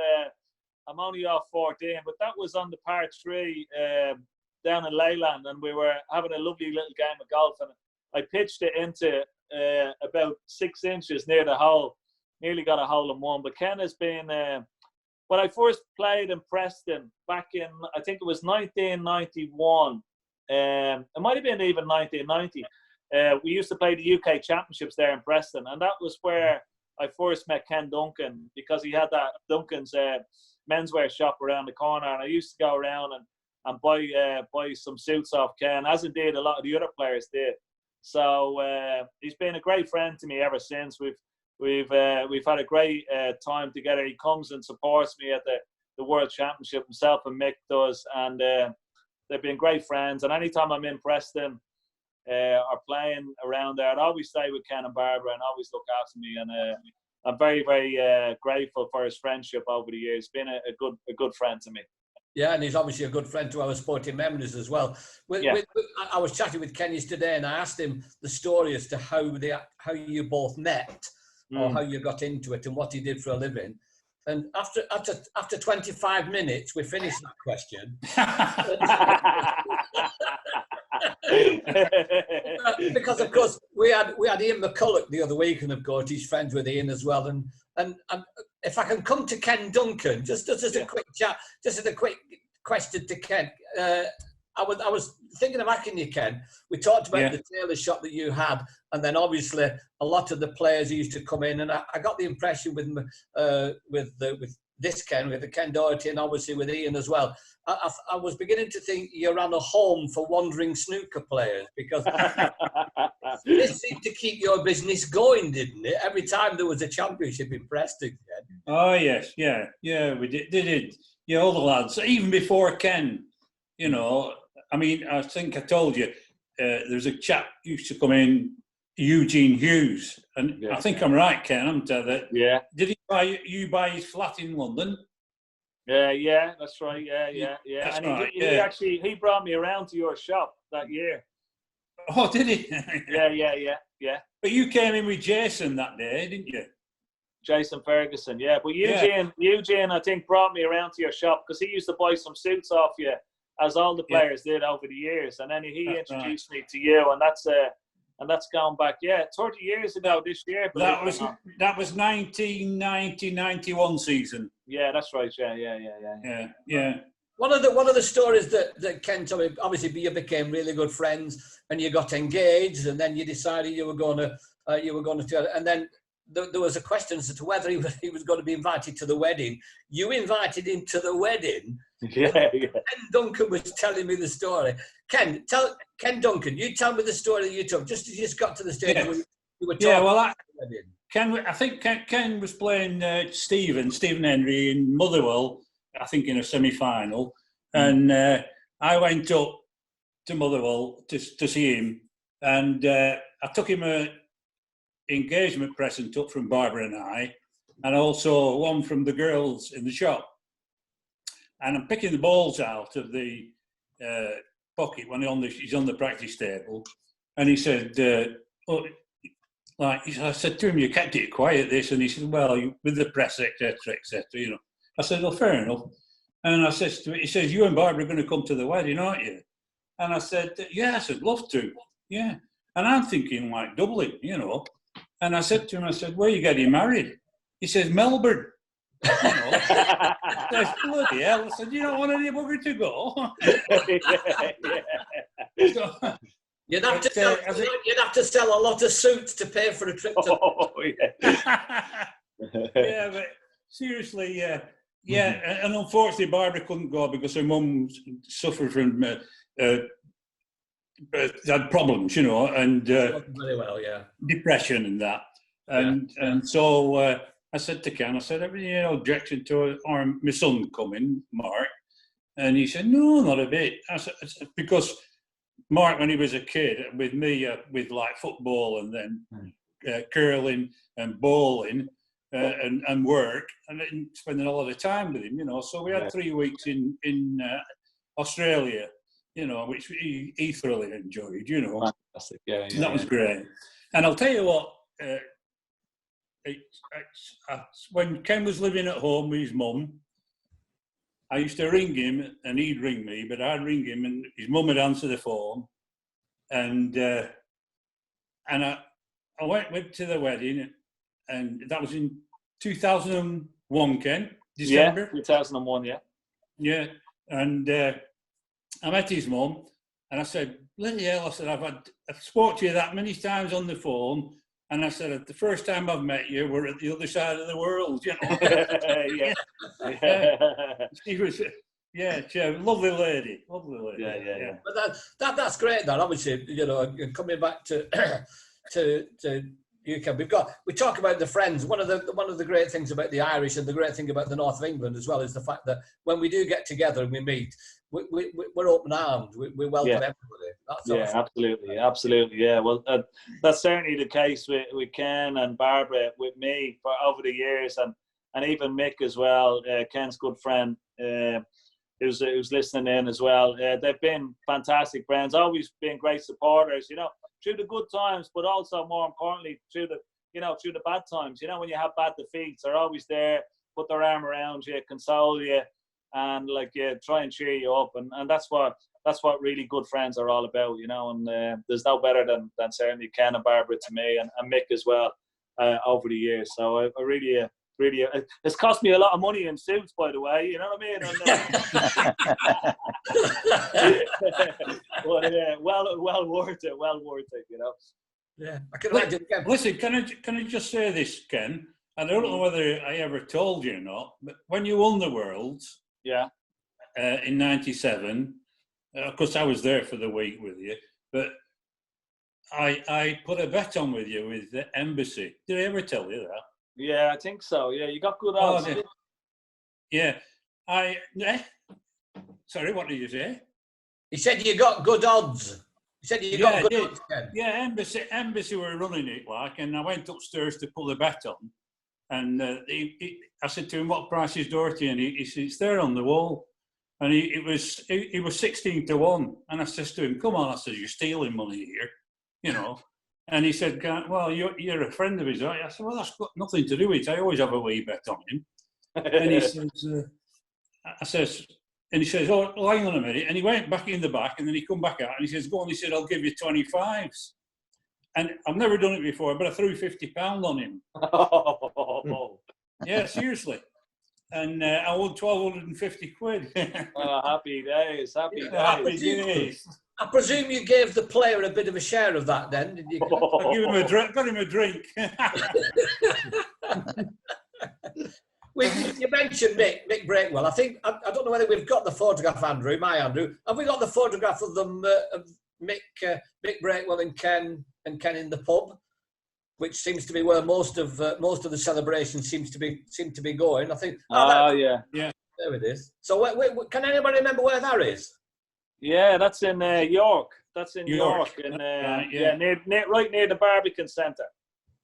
[SPEAKER 2] 14. But that was on the par 3 down in Leyland, and we were having a lovely little game of golf, and I pitched it into about 6 inches near the hole. Nearly got a hole in one. But Ken has been. When I first played in Preston back in, I think it was 1991, it might have been even 1990, we used to play the UK Championships there in Preston, and that was where I first met Ken Duncan, because he had that Duncan's menswear shop around the corner, and I used to go around and buy some suits off Ken, as indeed a lot of the other players did. So he's been a great friend to me ever since. we've had a great time together. He comes and supports me at the World Championship himself, and Mick does, and they've been great friends. And anytime I'm in Preston or playing around there, I'd always stay with Ken and Barbara and always look after me. And I'm very, very grateful for his friendship over the years. Been a good friend to me.
[SPEAKER 1] Yeah, and he's obviously a good friend to our sporting memories as well. I was chatting with Ken yesterday, and I asked him the story as to how you both met, or how you got into it, and what he did for a living. And after 25 minutes, we finished that question. Because of course we had Ian McCulloch the other week, and of course he's friends with Ian as well. And if I can come to Ken Duncan, just as a quick chat, just as a quick question to Ken. I was thinking of asking you, Ken. We talked about the tailor shop that you had, and then obviously a lot of the players used to come in, and I got the impression with this Ken, with the Ken Doherty, and obviously with Ian as well. I was beginning to think you ran a home for wandering snooker players, because this seemed to keep your business going, didn't it? Every time there was a championship in Preston. Ken.
[SPEAKER 5] Oh yes, yeah, we did. They did. Yeah, all the lads, even before Ken. You know, I mean, I think I told you, there's a chap used to come in, Eugene Hughes, and I think I'm right, Ken. I'm telling that. Did he buy his flat in London?
[SPEAKER 2] Yeah, that's right. Yeah.
[SPEAKER 5] That's
[SPEAKER 2] and
[SPEAKER 5] right,
[SPEAKER 2] he actually brought me around to your shop that year.
[SPEAKER 5] Oh, did he?
[SPEAKER 2] Yeah.
[SPEAKER 5] But you came in with Jason that day, didn't you?
[SPEAKER 2] Jason Ferguson, yeah. But Eugene, I think, brought me around to your shop because he used to buy some suits off you, as all the players did over the years. And then he introduced me to you, and that's gone back, 30 years ago this year.
[SPEAKER 5] That was 1990-91 season.
[SPEAKER 2] Yeah, that's right. Yeah.
[SPEAKER 1] One of the stories that Ken told me, obviously you became really good friends, and you got engaged, and then you decided you were going to, and then there was a question as to whether he was going to be invited to the wedding. You invited him to the wedding.
[SPEAKER 2] Yeah.
[SPEAKER 1] Ken Duncan was telling me the story. Ken Duncan, you tell me the story that you took. Just as you just got to the stage where you were talking about the wedding.
[SPEAKER 5] I think Ken was playing Stephen Henry in Motherwell, I think in a semi-final. And I went up to Motherwell to see him. And I took him a engagement present up from Barbara and I, and also one from the girls in the shop. And I'm picking the balls out of the pocket when he's on the practice table, and he said, I said to him, "You kept it quiet, this," and he said, "Well, with the press, etc., you know." I said, "Well, fair enough." And I said to him, he says, "You and Barbara are going to come to the wedding, aren't you?" And I said, "Yeah." I said, "Love to, yeah." And I'm thinking like Dublin, you know. And I said to him, "Where are you getting married?" He says, "Melbourne." You know. I said, "Bloody hell." I said, "You don't want any bugger to go?" So,
[SPEAKER 1] you'd have to sell a lot of suits to pay for a trip to...
[SPEAKER 5] Yeah, but seriously, and unfortunately Barbara couldn't go because her mum suffered from had problems, you know, and
[SPEAKER 1] very well,
[SPEAKER 5] depression and that, and so I said to Ken, I said, "Have you no objection to my son coming, Mark?" And he said, "No, not a bit." I said, because Mark, when he was a kid, with me, with like football and then curling and bowling and work, and then spending a lot of time with him, you know. So we had 3 weeks in Australia, you know, which he thoroughly enjoyed, you know.
[SPEAKER 2] Fantastic.
[SPEAKER 5] That was great. And I'll tell you what, when Ken was living at home with his mum, I used to ring him and he'd ring me, but I'd ring him and his mum would answer the phone. And I went to the wedding, and that was in 2001, Ken, December.
[SPEAKER 2] Yeah, 2001,
[SPEAKER 5] Yeah, and I met his mum, and I said, "Bloody hell," I said, I've spoke to you that many times on the phone, and I said, "The first time I've met you, we're at the other side of the world, you know." She was, she's a lovely lady. Yeah.
[SPEAKER 1] But that's great. That obviously, you know, coming back to You can. We talk about the friends. One of the great things about the Irish and the great thing about the north of England as well is the fact that when we do get together and we meet, we're open armed. We welcome everybody.
[SPEAKER 2] Yeah, absolutely. Yeah, well, that's certainly the case with Ken and Barbara, with me for over the years, and even Mick as well. Ken's good friend, who's listening in as well. They've been fantastic friends. Always been great supporters. Through the good times, but also more importantly through the bad times. When you have bad defeats, they're always there, put their arm around you, console you, and try and cheer you up. And that's what really good friends are all about. And there's no better than certainly Ken and Barbara to me, and Mick as well over the years. So I really. It's cost me a lot of money in suits, by the way. You know what I mean? But well worth it. Well worth it.
[SPEAKER 1] Yeah, I can imagine.
[SPEAKER 5] Listen, can I just say this, Ken? And I don't know whether I ever told you or not, but when you won the Worlds, in '97, of course I was there for the week with you, but I put a bet on with you with the Embassy. Did I ever tell you that?
[SPEAKER 2] Yeah, I think so. Yeah, you got good odds.
[SPEAKER 5] Yeah. Sorry, what did you say?
[SPEAKER 1] He said you got good odds. He said you got good odds, Ken.
[SPEAKER 5] Yeah, Embassy were running it and I went upstairs to pull a bet on, and I said to him, "What price is Doherty?" And he said, "It's there on the wall." And he was 16 to 1, and I says to him, "Come on," I said, "You're stealing money here, And he said, "Well, you're a friend of his, aren't you?" I said, "Well, that's got nothing to do with it. I always have a wee bet on him." And he says, and he says, "Oh, hang on a minute." And he went back in the back, and then he come back out, and he says, "Go on." He said, "I'll give you 25s." And I've never done it before, but I threw £50 on him. Yeah, seriously. And I won 1,250 quid.
[SPEAKER 2] Happy days.
[SPEAKER 1] I presume you gave the player a bit of a share of that then, did you?
[SPEAKER 5] I gave him a drink, got him a drink.
[SPEAKER 1] You mentioned Mick Breakwell. I don't know whether we've got the photograph, Andrew. Have we got the photograph of them, of Mick Breakwell and Ken in the pub, which seems to be where most of the celebration seem to be going. I think.
[SPEAKER 2] Yeah.
[SPEAKER 1] There it is. So, can anybody remember where that is?
[SPEAKER 2] Yeah, that's in York. That's in York, and right near the Barbican Centre.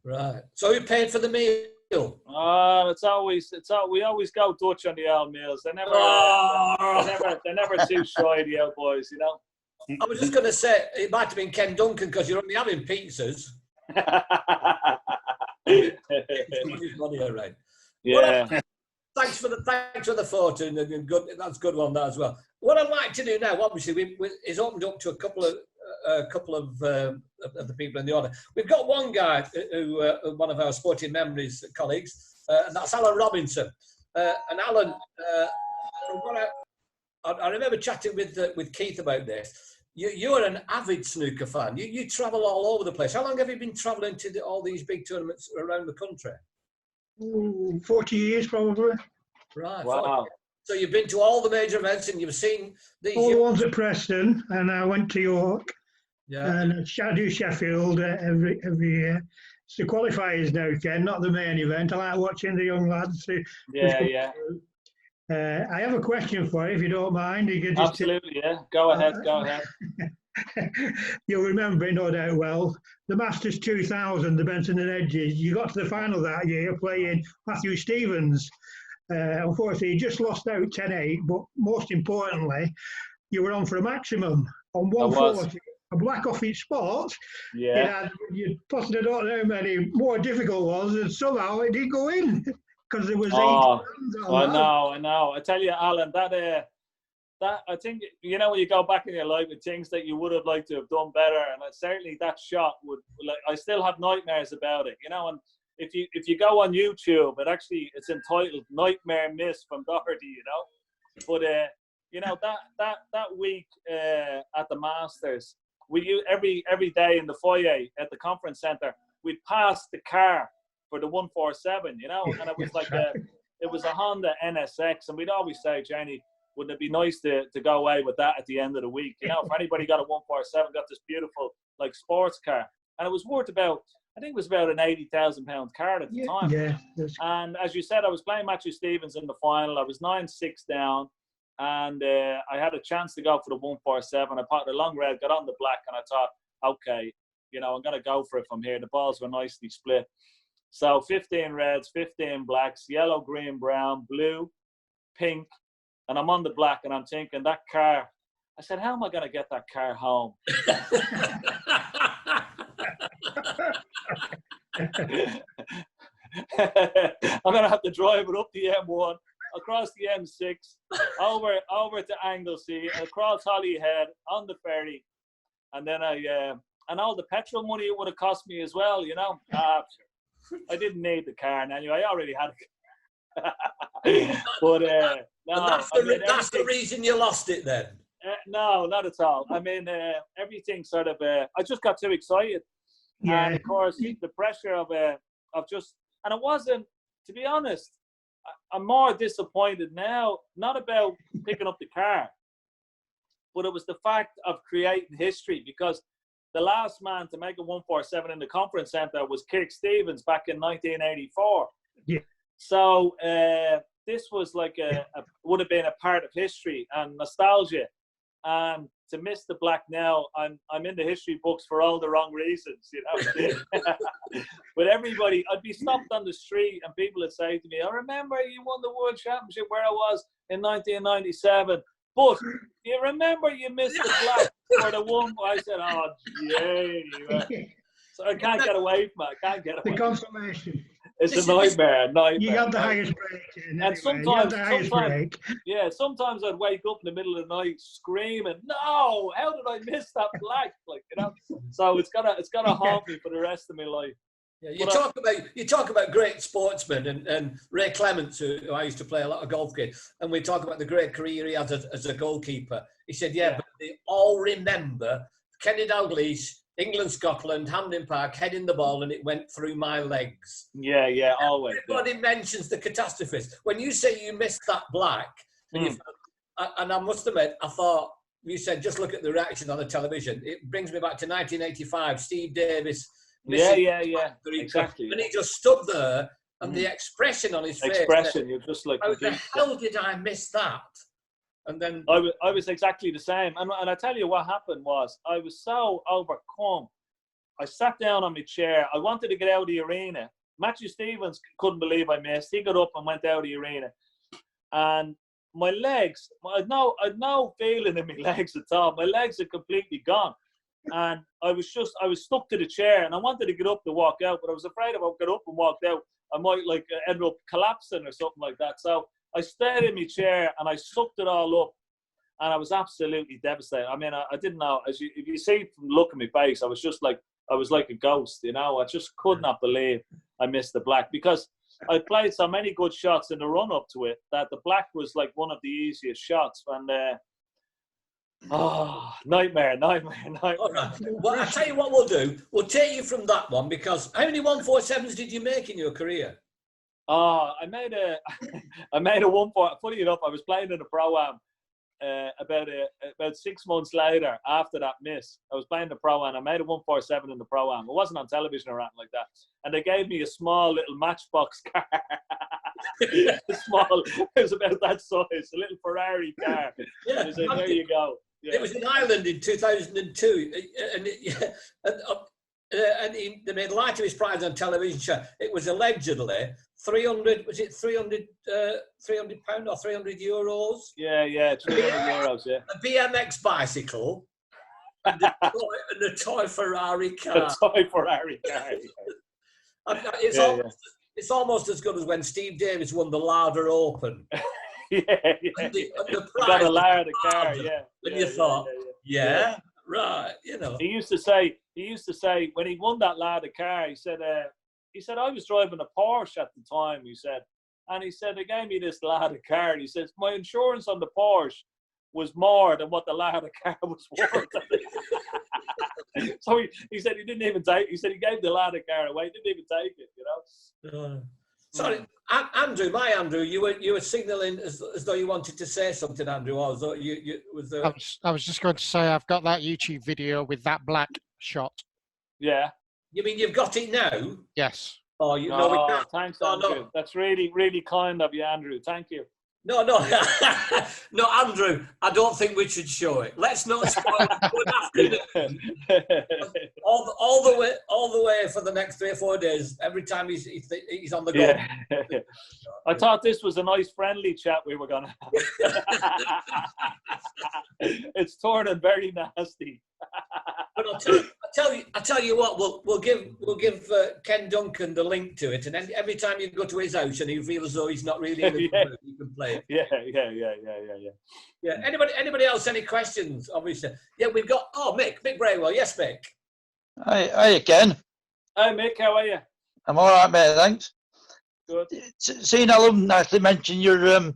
[SPEAKER 1] Right. So who paid for the meal?
[SPEAKER 2] We always go Dutch on the old meals. They're never too shy, the old boys,
[SPEAKER 1] I was just going to say it might have been Ken Duncan because you're only having pizzas. Money around.
[SPEAKER 2] Yeah.
[SPEAKER 1] Thanks for the photo and good. That's a good one that as well. What I'd like to do now, obviously, is opened up to a couple of the people in the order. We've got one guy who one of our Sporting Memories colleagues, and that's Alan Robinson. And Alan, from what I remember chatting with Keith about this. You're an avid snooker fan. You travel all over the place. How long have you been travelling to all these big tournaments around the country?
[SPEAKER 3] 40 years probably.
[SPEAKER 1] Right.
[SPEAKER 2] Wow.
[SPEAKER 1] 40. So you've been to all the major events and you've seen these.
[SPEAKER 3] All the ones at Preston, and I went to York.
[SPEAKER 1] Yeah.
[SPEAKER 3] And I do Sheffield every year. It's the qualifiers now, Ken, not the main event. I like watching the young lads.
[SPEAKER 2] Yeah.
[SPEAKER 3] I have a question for you, if you don't mind. You can just
[SPEAKER 2] Absolutely, yeah. Go ahead.
[SPEAKER 3] You'll remember, no doubt well, the Masters 2000, the Benson and Hedges. You got to the final that year playing Matthew Stevens. Unfortunately, you just lost out 10-8, but most importantly, you were on for a maximum on 140. A black off each spot.
[SPEAKER 2] Yeah.
[SPEAKER 3] You possibly don't know how many more difficult ones, and somehow it did go in because there was 8
[SPEAKER 2] I know. I tell you, Alan, that I think, when you go back in your life with things that you would have liked to have done better, and certainly that shot I still have nightmares about it, and if you go on YouTube, it's entitled Nightmare Miss from Doherty, but that week at the Masters, we every day in the foyer at the conference centre, we'd pass the car for the 147, and it was like it was a Honda NSX, and we'd always say, Jenny, wouldn't it be nice to go away with that at the end of the week? If anybody got a 147, got this beautiful sports car, and it was worth about, I think it was about an £80,000 car at the time.
[SPEAKER 3] Yeah.
[SPEAKER 2] And as you said, I was playing Matthew Stevens in the final. I was 9-6 down, and I had a chance to go for the 147. I potted a long red, got on the black, and I thought, okay, you know, I'm going to go for it from here. The balls were nicely split. So 15 reds, 15 blacks, yellow, green, brown, blue, pink, and I'm on the black, and I'm thinking, that car, I said, how am I going to get that car home? I'm going to have to drive it up the M1, across the M6, over to Anglesey, across Holyhead, on the ferry, and then and all the petrol money it would have cost me as well, you know. I didn't need the car, and anyway, I already had it. But no,
[SPEAKER 1] that's the reason you lost it then.
[SPEAKER 2] No, not at all. I mean, everything sort of. I just got too excited, and of course, the pressure of just. And it wasn't, to be honest. I'm more disappointed now, not about picking up the car, but it was the fact of creating history, because the last man to make a 147 in the conference centre was Kirk Stevens back in 1984.
[SPEAKER 3] Yeah.
[SPEAKER 2] So this was like would have been a part of history and nostalgia. And to miss the black now, I'm in the history books for all the wrong reasons, you know. But everybody, I'd be stopped on the street and people would say to me, I remember you won the World Championship where I was in 1997. But you remember you missed the black for the one. I said, oh, gee. So I can't get away from it. I can't get away.
[SPEAKER 3] The consolation.
[SPEAKER 2] It's a nightmare.
[SPEAKER 3] You got the highest break.
[SPEAKER 2] And sometimes, sometimes I'd wake up in the middle of the night screaming, "No! How did I miss that black?" Like, you know. So it's gonna haunt me for the rest of my life.
[SPEAKER 1] Yeah, you talk about great sportsmen and Ray Clements, who I used to play a lot of golf with, and we talk about the great career he had as a goalkeeper. He said, but they all remember Kenny Dalglish, England, Scotland, Hampden Park, heading the ball, and it went through my legs.
[SPEAKER 2] Yeah, always.
[SPEAKER 1] Everybody mentions the catastrophes. When you say you missed that black, and I must admit, I thought, you said, just look at the reaction on the television. It brings me back to 1985, Steve Davis.
[SPEAKER 2] Yeah, exactly.
[SPEAKER 1] And he just stood there, and the expression on his face.
[SPEAKER 2] You're just like,
[SPEAKER 1] how the hell did I miss that? And then
[SPEAKER 2] I was exactly the same. And I tell you what happened was, I was so overcome. I sat down on my chair. I wanted to get out of the arena. Matthew Stevens couldn't believe I missed. He got up and went out of the arena. And my legs, I'd no feeling in my legs at all. My legs are completely gone. And I was stuck to the chair, and I wanted to get up to walk out, but I was afraid if I got up and walked out, I might end up collapsing or something like that. So I stayed in my chair and I sucked it all up, and I was absolutely devastated. I mean, I didn't know. If you see from the look at my face, I was like a ghost, you know. I just could not believe I missed the black, because I played so many good shots in the run up to it that the black was like one of the easiest shots. And nightmare.
[SPEAKER 1] All right. Well, I'll tell you what we'll do. We'll take you from that one, because how many 147s did you make in your career?
[SPEAKER 2] I made a 1. Funny enough, I was playing in a pro-am about 6 months later after that miss. I was playing the pro-am. I made a 147 in the pro-am. It wasn't on television or anything like that. And they gave me a small little Matchbox car. It was about that size, a little Ferrari car. Yeah, I said, there you go. Yeah.
[SPEAKER 1] It was in Ireland in 2002, and they made light of his prize on television show. It was allegedly 300. Was it 300 £300 or 300 euros?
[SPEAKER 2] Yeah, 300 euros. Yeah.
[SPEAKER 1] A BMX bicycle and a toy Ferrari car.
[SPEAKER 2] A toy Ferrari car.
[SPEAKER 1] It's almost as good as when Steve Davis won the Lauder Open.
[SPEAKER 2] Yeah.
[SPEAKER 1] And the prize,
[SPEAKER 2] got a Lauder car. Yeah.
[SPEAKER 1] And you thought, right, you know.
[SPEAKER 2] He used to say when he won that Lauder car, he said I was driving a Porsche at the time. He said they gave me this Lauder car. And he says my insurance on the Porsche was more than what the Lauder car was worth. So he said he didn't even take. He said he gave the Lauder car away. He didn't even take it. You know.
[SPEAKER 1] Sorry, Andrew, you were signalling as though you wanted to say something, Andrew. Or as though
[SPEAKER 6] I was just going to say I've got that YouTube video with that black shot.
[SPEAKER 2] Yeah.
[SPEAKER 1] You mean you've got it now?
[SPEAKER 6] Yes.
[SPEAKER 1] Oh, we can't.
[SPEAKER 2] Thanks,
[SPEAKER 1] No,
[SPEAKER 2] Andrew.
[SPEAKER 1] no.
[SPEAKER 2] That's really, really kind of you, Andrew. Thank you.
[SPEAKER 1] No, no, Andrew. I don't think we should show it. Let's not spoil a good afternoon. all the way for the next 3 or 4 days. Every time he's on the go.
[SPEAKER 2] Yeah. I thought this was a nice, friendly chat we were gonna have. It's turning very nasty.
[SPEAKER 1] But I tell you what, we'll give Ken Duncan the link to it, and every time you go to his house and he feels as though he's not really in the mood, you can play it. Yeah. Anybody else? Any questions? Obviously, yeah. We've got Mick Braywell. Yes, Mick.
[SPEAKER 7] Hi, Ken.
[SPEAKER 2] Hi, Mick. How are you?
[SPEAKER 7] I'm all right, mate. Thanks.
[SPEAKER 2] Good.
[SPEAKER 7] Seeing Alan nicely mention your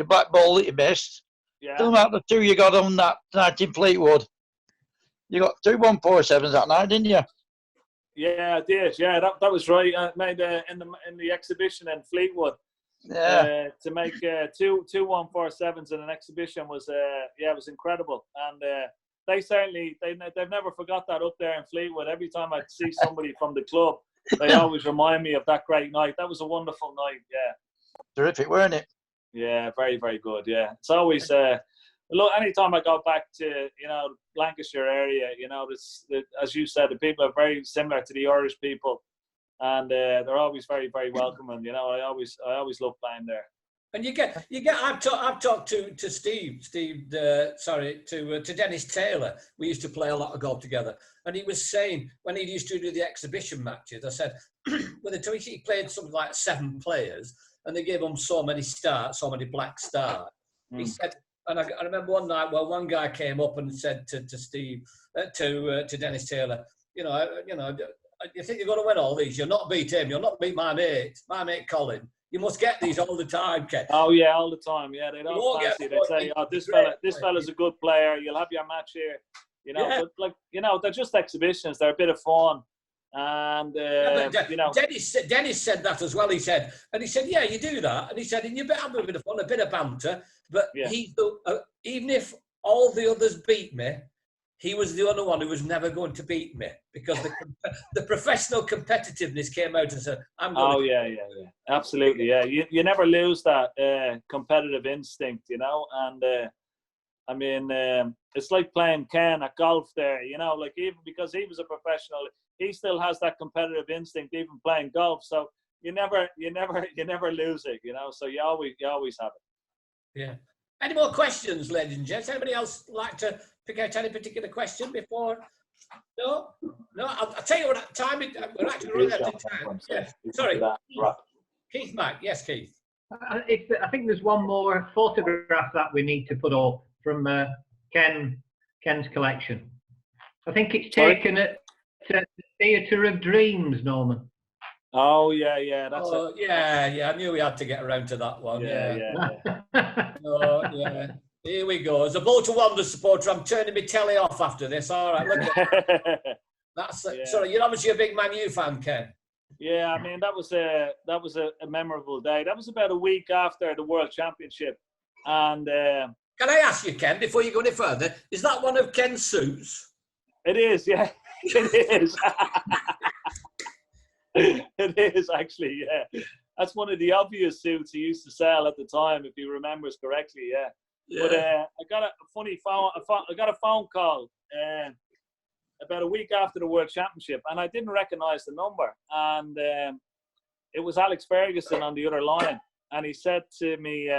[SPEAKER 7] black ball that you missed.
[SPEAKER 2] Yeah.
[SPEAKER 7] Tell me about the two you got on that night in Fleetwood. You got 2 147s that night, didn't you?
[SPEAKER 2] Yeah, I did. Yeah, that was right. I made in the exhibition in Fleetwood.
[SPEAKER 7] Yeah.
[SPEAKER 2] To make two 147s in an exhibition was it was incredible. And they've never forgot that up there in Fleetwood. Every time I see somebody from the club, they always remind me of that great night. That was a wonderful night. Yeah.
[SPEAKER 7] Terrific, weren't it?
[SPEAKER 2] Yeah, very, very good. Yeah, it's always look. Anytime I go back to Lancashire area, as you said, the people are very similar to the Irish people, and they're always very, very welcoming. I always love playing there.
[SPEAKER 1] And you get. I've talked to Steve. To Dennis Taylor. We used to play a lot of golf together, and he was saying when he used to do the exhibition matches, I said, he played something like 7 players, and they gave him so many stars, so many black stars. He said, and I remember one night, one guy came up and said to Steve, to Dennis Taylor, you think you're going to win all these? You'll not beat him. You'll not beat my mate Colin. You must get these all the time, Ken.
[SPEAKER 2] Oh yeah, all the time. Yeah, they don't fancy it. They say, "Oh, this fella's a good player. You'll have your match here." But they're just exhibitions. They're a bit of fun. And
[SPEAKER 1] Dennis said that as well. He said, yeah, you do that. And he said, and you have a bit of fun, a bit of banter. But even if all the others beat me, he was the only one who was never going to beat me, because the professional competitiveness came out and said, "I'm going."
[SPEAKER 2] Oh yeah, absolutely, yeah. You never lose that competitive instinct, and I mean, it's like playing Ken at golf there, like even because he was a professional, he still has that competitive instinct even playing golf. So you never lose it, so you always have it.
[SPEAKER 1] Yeah. Any more questions, ladies and gents? Anybody else like to pick out any particular question before? No. I'll tell you what time we're actually running out of time. Yeah. Sorry, Keith Mack. Yes, Keith.
[SPEAKER 8] I think there's one more photograph that we need to put up from Ken's collection. I think it's taken at the Theatre of Dreams, Norman.
[SPEAKER 2] Oh yeah, that's it.
[SPEAKER 1] Yeah. I knew we had to get around to that one. Yeah. Oh yeah. Here we go. As a Bolton Wanderers supporter, I'm turning my telly off after this. All right, look at that's. Sorry, you're obviously a big Man U fan, Ken.
[SPEAKER 2] Yeah, I mean that was a memorable day. That was about a week after the World Championship, and.
[SPEAKER 1] Can I ask you, Ken, before you go any further, is that one of Ken's suits?
[SPEAKER 2] It is, yeah. It is. It is, actually, yeah. That's one of the obvious suits he used to sell at the time, if he remembers correctly, yeah. But I got a funny phone. I got a phone call about a week after the World Championship, and I didn't recognise the number. And it was Alex Ferguson on the other line, and he said to me,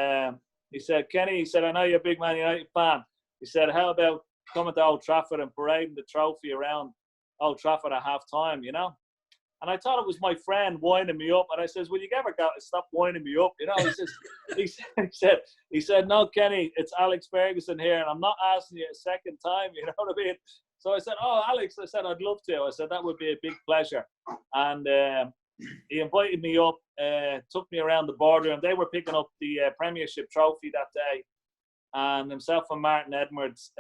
[SPEAKER 2] he said, "Kenny," he said, "I know you're a big Man United fan." He said, "How about coming to Old Trafford and parading the trophy around Old Trafford at half-time, And I thought it was my friend winding me up. And I says, "Will you ever stop winding me up?" He said, "No, Kenny, it's Alex Ferguson here, and I'm not asking you a second time, you know what I mean?" So I said, "Oh, Alex," I said, "I'd love to." I said, "That would be a big pleasure." And he invited me up, took me around the boardroom. They were picking up the Premiership trophy that day. And himself and Martin Edwards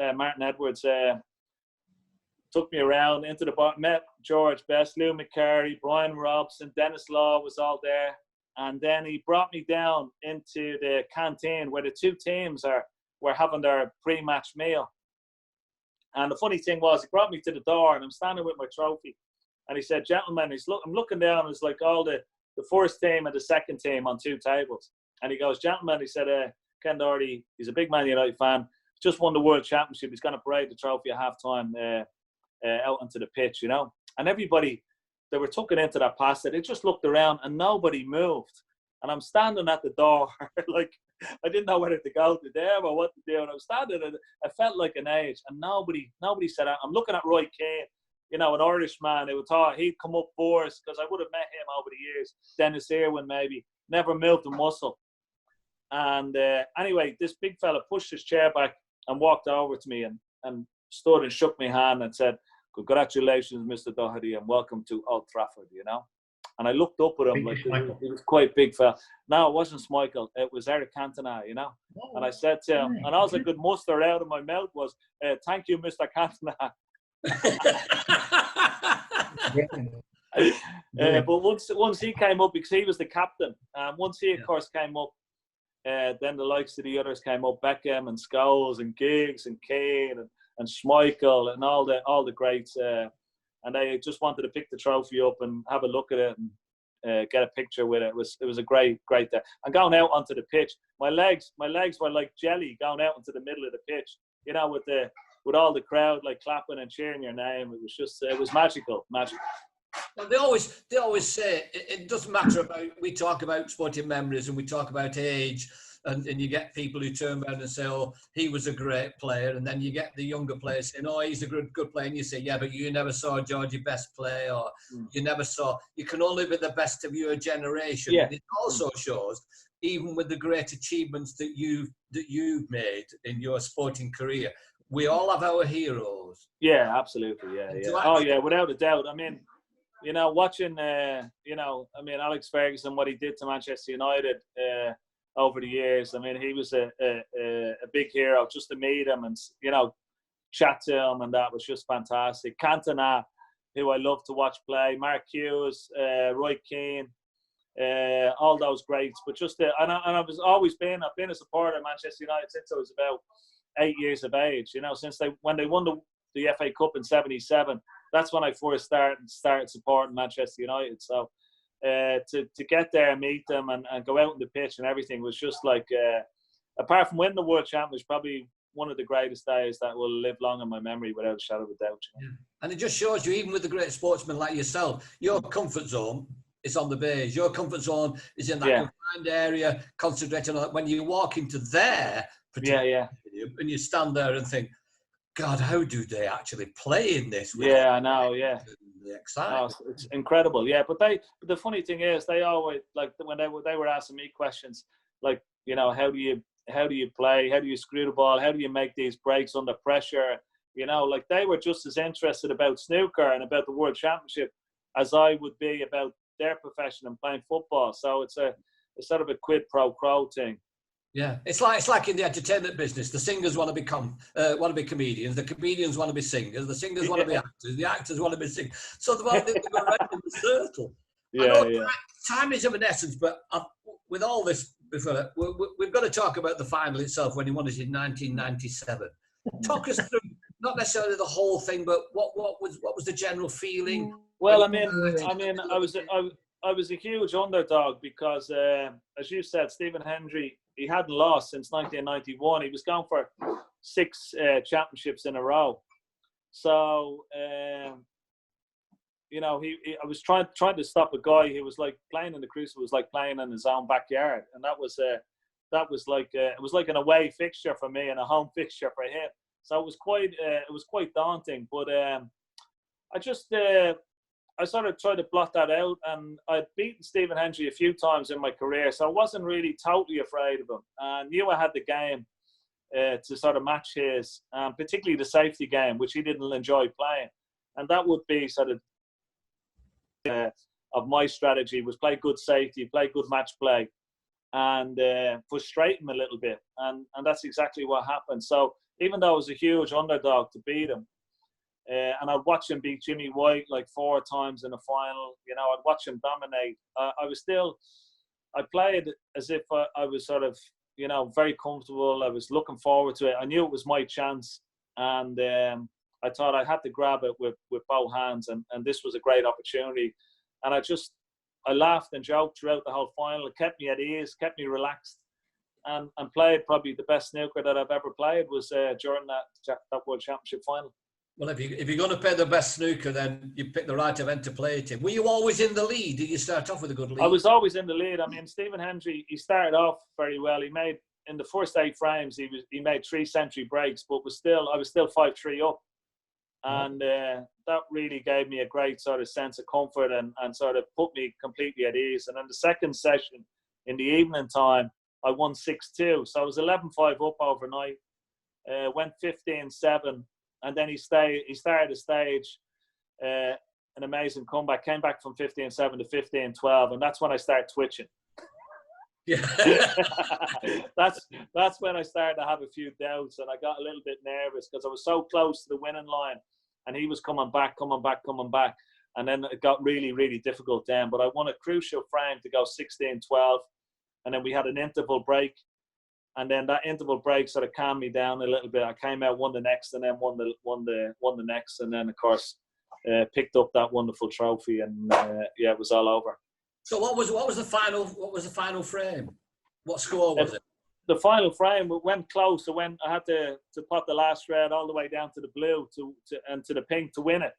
[SPEAKER 2] took me around into the bar, met George Best, Lou McCarry, Brian Robson, Dennis Law was all there. And then he brought me down into the canteen where the two teams were having their pre-match meal. And the funny thing was, he brought me to the door and I'm standing with my trophy. And he said, gentlemen, I'm looking down, it's like all the first team and the second team on 2 tables. And he goes, gentlemen, he said, Ken Doherty, he's a big Man United fan, just won the World Championship. He's going to parade the trophy at halftime out onto the pitch, you know. And everybody, they were tucking into that pass. They just looked around and nobody moved. And I'm standing at the door, like I didn't know whether to go to them or what to do. And I was standing, and I felt like an age. And nobody said that. I'm looking at Roy Keane, you know, an Irishman who thought he'd come up for us, because I would have met him over the years. Dennis Irwin, maybe, never moved a muscle. And anyway, this big fella pushed his chair back and walked over to me and stood and shook my hand and said, congratulations, Mr. Doherty, and welcome to Old Trafford, you know. And I looked up at him, like he was quite big fella. No, it wasn't Schmeichel, it was Eric Cantona, you know. And I said to him, and all I could muster out of my mouth was, thank you, Mr. Cantona. But once he came up, because he was the captain, once he, of course, came up, then the likes of the others came up, Beckham and Scholes and Giggs and Kane and Schmeichel and all the greats. And they just wanted to pick the trophy up and have a look at it and get a picture with it. It was a great day. And going out onto the pitch, my legs were like jelly going out into the middle of the pitch, you know, with all the crowd like clapping and cheering your name. It was magical.
[SPEAKER 1] Well, they always say it doesn't matter about, we talk about sporting memories and we talk about age, and you get people who turn around and say, oh, he was a great player, and then you get the younger players saying, oh, he's a good player, and you say, yeah, but you never saw Georgie best play, or you can only be the best of your generation.
[SPEAKER 2] Yeah.
[SPEAKER 1] And it also shows, even with the great achievements that you've made in your sporting career, we all have our heroes.
[SPEAKER 2] Yeah, absolutely. Yeah. Oh, yeah, without a doubt. I mean, you know, watching, Alex Ferguson, what he did to Manchester United over the years. I mean, he was a big hero. Just to meet him and, you know, chat to him, and that was just fantastic. Cantona, who I love to watch play, Mark Hughes, Roy Keane, all those greats. But just, I've been a supporter of Manchester United since I was about 8 years of age. You know, since when they won the FA Cup in '77. That's when I first started supporting Manchester United. So to get there and meet them and go out on the pitch and everything was just like, apart from winning the World Championship, probably one of the greatest days that will live long in my memory without a shadow of a doubt.
[SPEAKER 1] Yeah. And it just shows you, even with the great sportsmen like yourself, your comfort zone is on the base. Your comfort zone is in that confined area, concentrating on it. When you walk into their particular stadium and you stand there and think, God, how do they actually play in this?
[SPEAKER 2] Yeah, I know. Yeah,
[SPEAKER 1] exciting.
[SPEAKER 2] Oh, it's incredible. Yeah, but the funny thing is, they always, like, when they were asking me questions, like, you know, how do you play? How do you screw the ball? How do you make these breaks under pressure? You know, like, they were just as interested about snooker and about the World Championship as I would be about their profession and playing football. So it's sort of a quid pro quo thing.
[SPEAKER 1] Yeah, it's like in the entertainment business. The singers want to be comedians. The comedians want to be singers. The singers want to be actors. The actors want to be singers. So they go around in the circle. Time is of an essence, but with all this, before we've got to talk about the final itself when he won it in 1997. Talk us through, not necessarily the whole thing, but what was the general feeling?
[SPEAKER 2] Well, I mean, I was a huge underdog because, as you said, Stephen Hendry, he hadn't lost since 1991. He was going for 6 championships in a row. So, you know, I was trying to stop a guy who was like playing in the Crucible, was like playing in his own backyard, and that was like it was like an away fixture for me and a home fixture for him. So it was quite daunting. But I sort of tried to blot that out, and I'd beaten Stephen Hendry a few times in my career, so I wasn't really totally afraid of him. I knew I had the game to sort of match his, particularly the safety game, which he didn't enjoy playing. And that would be sort of my strategy, was play good safety, play good match play, and frustrate him a little bit. And that's exactly what happened. So even though I was a huge underdog to beat him, and I'd watch him beat Jimmy White like 4 times in the final. You know, I'd watch him dominate. I played as if I was sort of, you know, very comfortable. I was looking forward to it. I knew it was my chance. And I thought I had to grab it with both hands, and this was a great opportunity. And I laughed and joked throughout the whole final. It kept me at ease, kept me relaxed, and played probably the best snooker that I've ever played was during that World Championship final.
[SPEAKER 1] Well, if you're going to play the best snooker, then you pick the right event to play it in. Were you always in the lead? Did you start off with a good lead?
[SPEAKER 2] I was always in the lead. I mean, Stephen Hendry, he started off very well. He made, in the first 8 frames, he made 3 century breaks, but I was still 5-3 up. And that really gave me a great sort of sense of comfort and sort of put me completely at ease. And then the second session in the evening time, I won 6-2. So I was 11-5 up overnight, went 15-7. And then he started the stage, an amazing comeback, came back from 15-7 to 15-12. And that's when I started twitching.
[SPEAKER 1] Yeah.
[SPEAKER 2] that's when I started to have a few doubts, and I got a little bit nervous because I was so close to the winning line, and he was coming back, and then it got really, really difficult then. But I won a crucial frame to go 16-12, and then we had an interval break, and then that interval break sort of calmed me down a little bit. I came out, won the next, and then won the next, and then of course picked up that wonderful trophy, and it was all over.
[SPEAKER 1] So what was the final frame? What score was it?
[SPEAKER 2] The final frame went close. I had to pot the last red all the way down to the blue and to the pink to win it.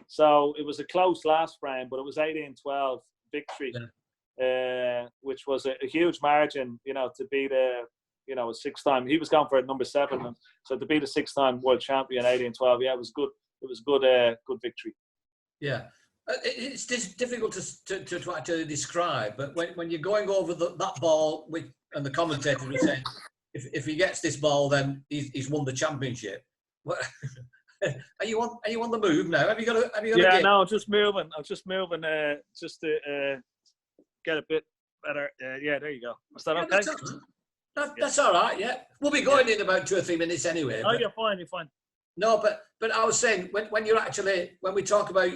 [SPEAKER 2] So it was a close last frame, but it was 18-12 victory, which was a huge margin, to beat a 6-time. He was going for number 7, so to beat a 6-time world champion 18-12, it was good. It was good victory.
[SPEAKER 1] Yeah. It's difficult to try to describe, but when you're going over that ball, and the commentator was saying, if he gets this ball, then he's won the championship. Are you on the move now? Have you got
[SPEAKER 2] Yeah, no, I'm just moving. Just to get a bit better. Yeah, there you go. Is that okay?
[SPEAKER 1] That's all right. Yeah, we'll be going in about 2 or 3 minutes anyway.
[SPEAKER 2] Oh, you're fine. You're fine.
[SPEAKER 1] No, but I was saying when we talk about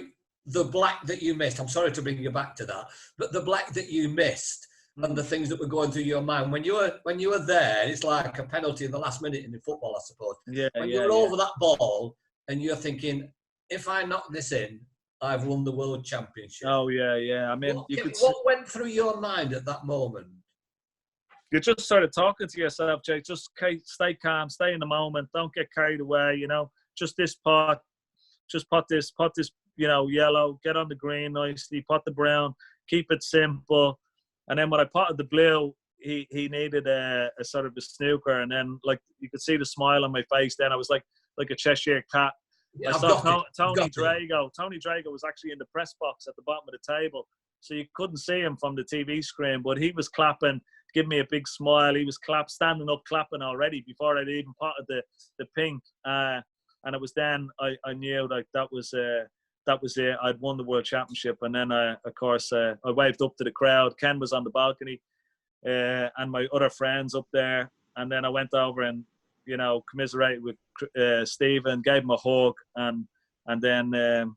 [SPEAKER 1] the black that you missed, I'm sorry to bring you back to that, but the black that you missed and the things that were going through your mind when you were there, it's like a penalty in the last minute in football, I suppose. When you're over that ball and you're thinking, if I knock this in, I've won the world championship.
[SPEAKER 2] Oh yeah. I mean,
[SPEAKER 1] what went through your mind at that moment?
[SPEAKER 2] You just started talking to yourself, Jake. Just stay calm, stay in the moment. Don't get carried away. Just this pot. Just pot this. Yellow. Get on the green nicely. Pot the brown. Keep it simple. And then when I potted the blue, he needed a sort of a snooker. And then you could see the smile on my face. Then I was like a Cheshire cat.
[SPEAKER 1] Yeah,
[SPEAKER 2] I saw Tony Drago. Tony Drago was actually in the press box at the bottom of the table, so you couldn't see him from the TV screen. But he was clapping, giving me a big smile. He was standing up, clapping already before I'd even potted the pink. And it was then I knew that was it. I'd won the world championship. And then I waved up to the crowd. Ken was on the balcony, and my other friends up there. And then I went over and commiserated with Stephen, gave him a hug, and then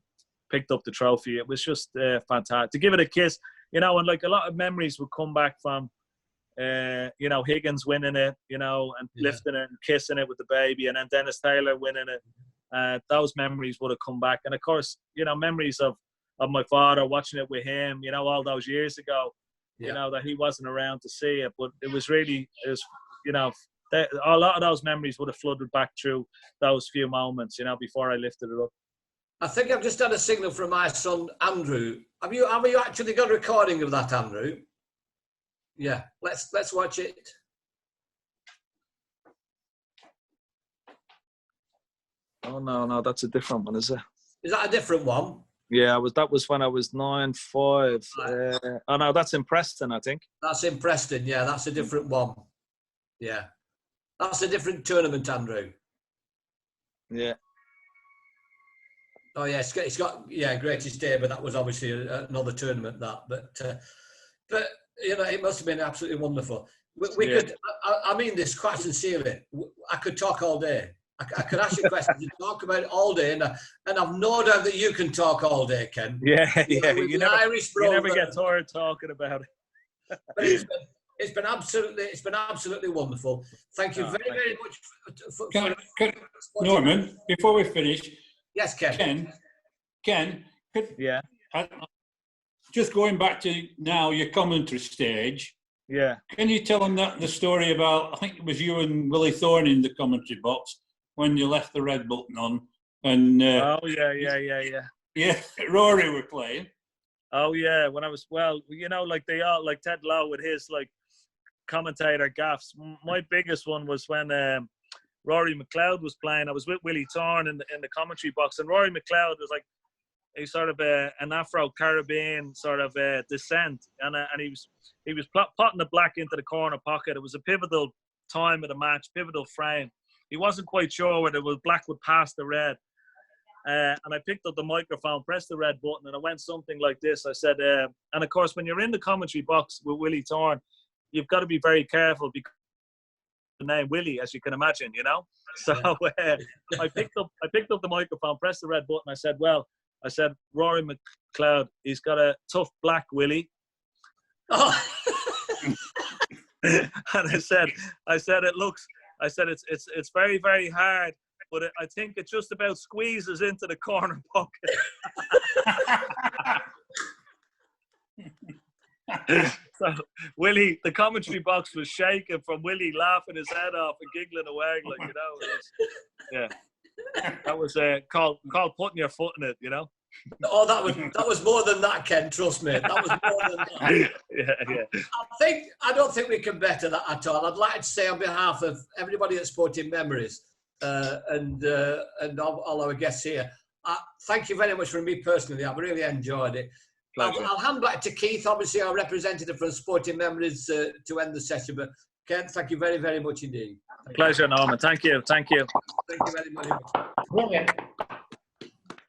[SPEAKER 2] picked up the trophy. It was just fantastic to give it a kiss, and like a lot of memories would come back from Higgins winning it, and lifting it and kissing it with the baby, and then Dennis Taylor winning it. Those memories would have come back, and of course, memories of my father watching it with him, all those years ago, that he wasn't around to see it, but it was a lot of those memories would have flooded back through those few moments, before I lifted it up.
[SPEAKER 1] I think I've just had a signal from my son Andrew. Have you actually got a recording of that, Andrew? Yeah, let's watch it.
[SPEAKER 2] Oh no, that's a different one, is it?
[SPEAKER 1] Is that a different one?
[SPEAKER 2] Yeah, that was when I was 9-5.
[SPEAKER 1] Right.
[SPEAKER 2] Oh no, that's in Preston, I think.
[SPEAKER 1] That's in Preston. Yeah, that's a different one. Yeah, that's a different tournament, Andrew.
[SPEAKER 2] Yeah.
[SPEAKER 1] Oh yeah, it's got greatest day, but that was obviously another tournament. But it must have been absolutely wonderful. We could. I mean this quite sincerely. I could talk all day. I could ask you questions and talk about it all day, and I've no doubt that you can talk all day, Ken.
[SPEAKER 2] Yeah. You never get tired talking about it.
[SPEAKER 1] But it's been absolutely wonderful. Thank you very much.
[SPEAKER 5] Norman, before we finish,
[SPEAKER 1] Yes, Ken.
[SPEAKER 5] Ken,
[SPEAKER 2] Yeah.
[SPEAKER 5] Just going back to now your commentary stage.
[SPEAKER 2] Yeah.
[SPEAKER 5] Can you tell them the story about, I think it was you and Willie Thorne in the commentary box when you left the red button on, and
[SPEAKER 2] Yeah.
[SPEAKER 5] yeah, Rory were playing.
[SPEAKER 2] Oh yeah, when I was, well, you know, like they all, like Ted Lowe with his like commentator gaffs. My biggest one was when Rory McLeod was playing. I was with Willie Thorne in the commentary box, and Rory McLeod was like a sort of an Afro-Caribbean sort of descent, and he was potting the black into the corner pocket. It was a pivotal time of the match, pivotal frame. He wasn't quite sure whether the black would pass the red. And I picked up the microphone, pressed the red button, and I went something like this. I said, and of course, when you're in the commentary box with Willie Thorne, you've got to be very careful because the name Willie, as you can imagine, you know. So I picked up the microphone, pressed the red button. I said, Rory McLeod, he's got a tough black Willie.
[SPEAKER 1] Oh.
[SPEAKER 2] And I said, it's very, very hard, but I think it just about squeezes into the corner pocket. So Willie, the commentary box was shaking from Willie laughing his head off and giggling away, like, you know. Yeah, that was called putting your foot in it, you know.
[SPEAKER 1] Oh, that was more than that, Ken. Trust me, that was more than that.
[SPEAKER 2] Yeah.
[SPEAKER 1] I don't think we can better that at all. I'd like to say on behalf of everybody at Sporting Memories and all our guests here, thank you very much for me personally. I've really enjoyed it. I'll hand back to Keith, obviously our representative from Sporting Memories, to end the session. But Ken, thank you very, very much indeed.
[SPEAKER 2] Pleasure, Norman. Thank you.
[SPEAKER 1] Thank you very much.
[SPEAKER 8] Brilliant.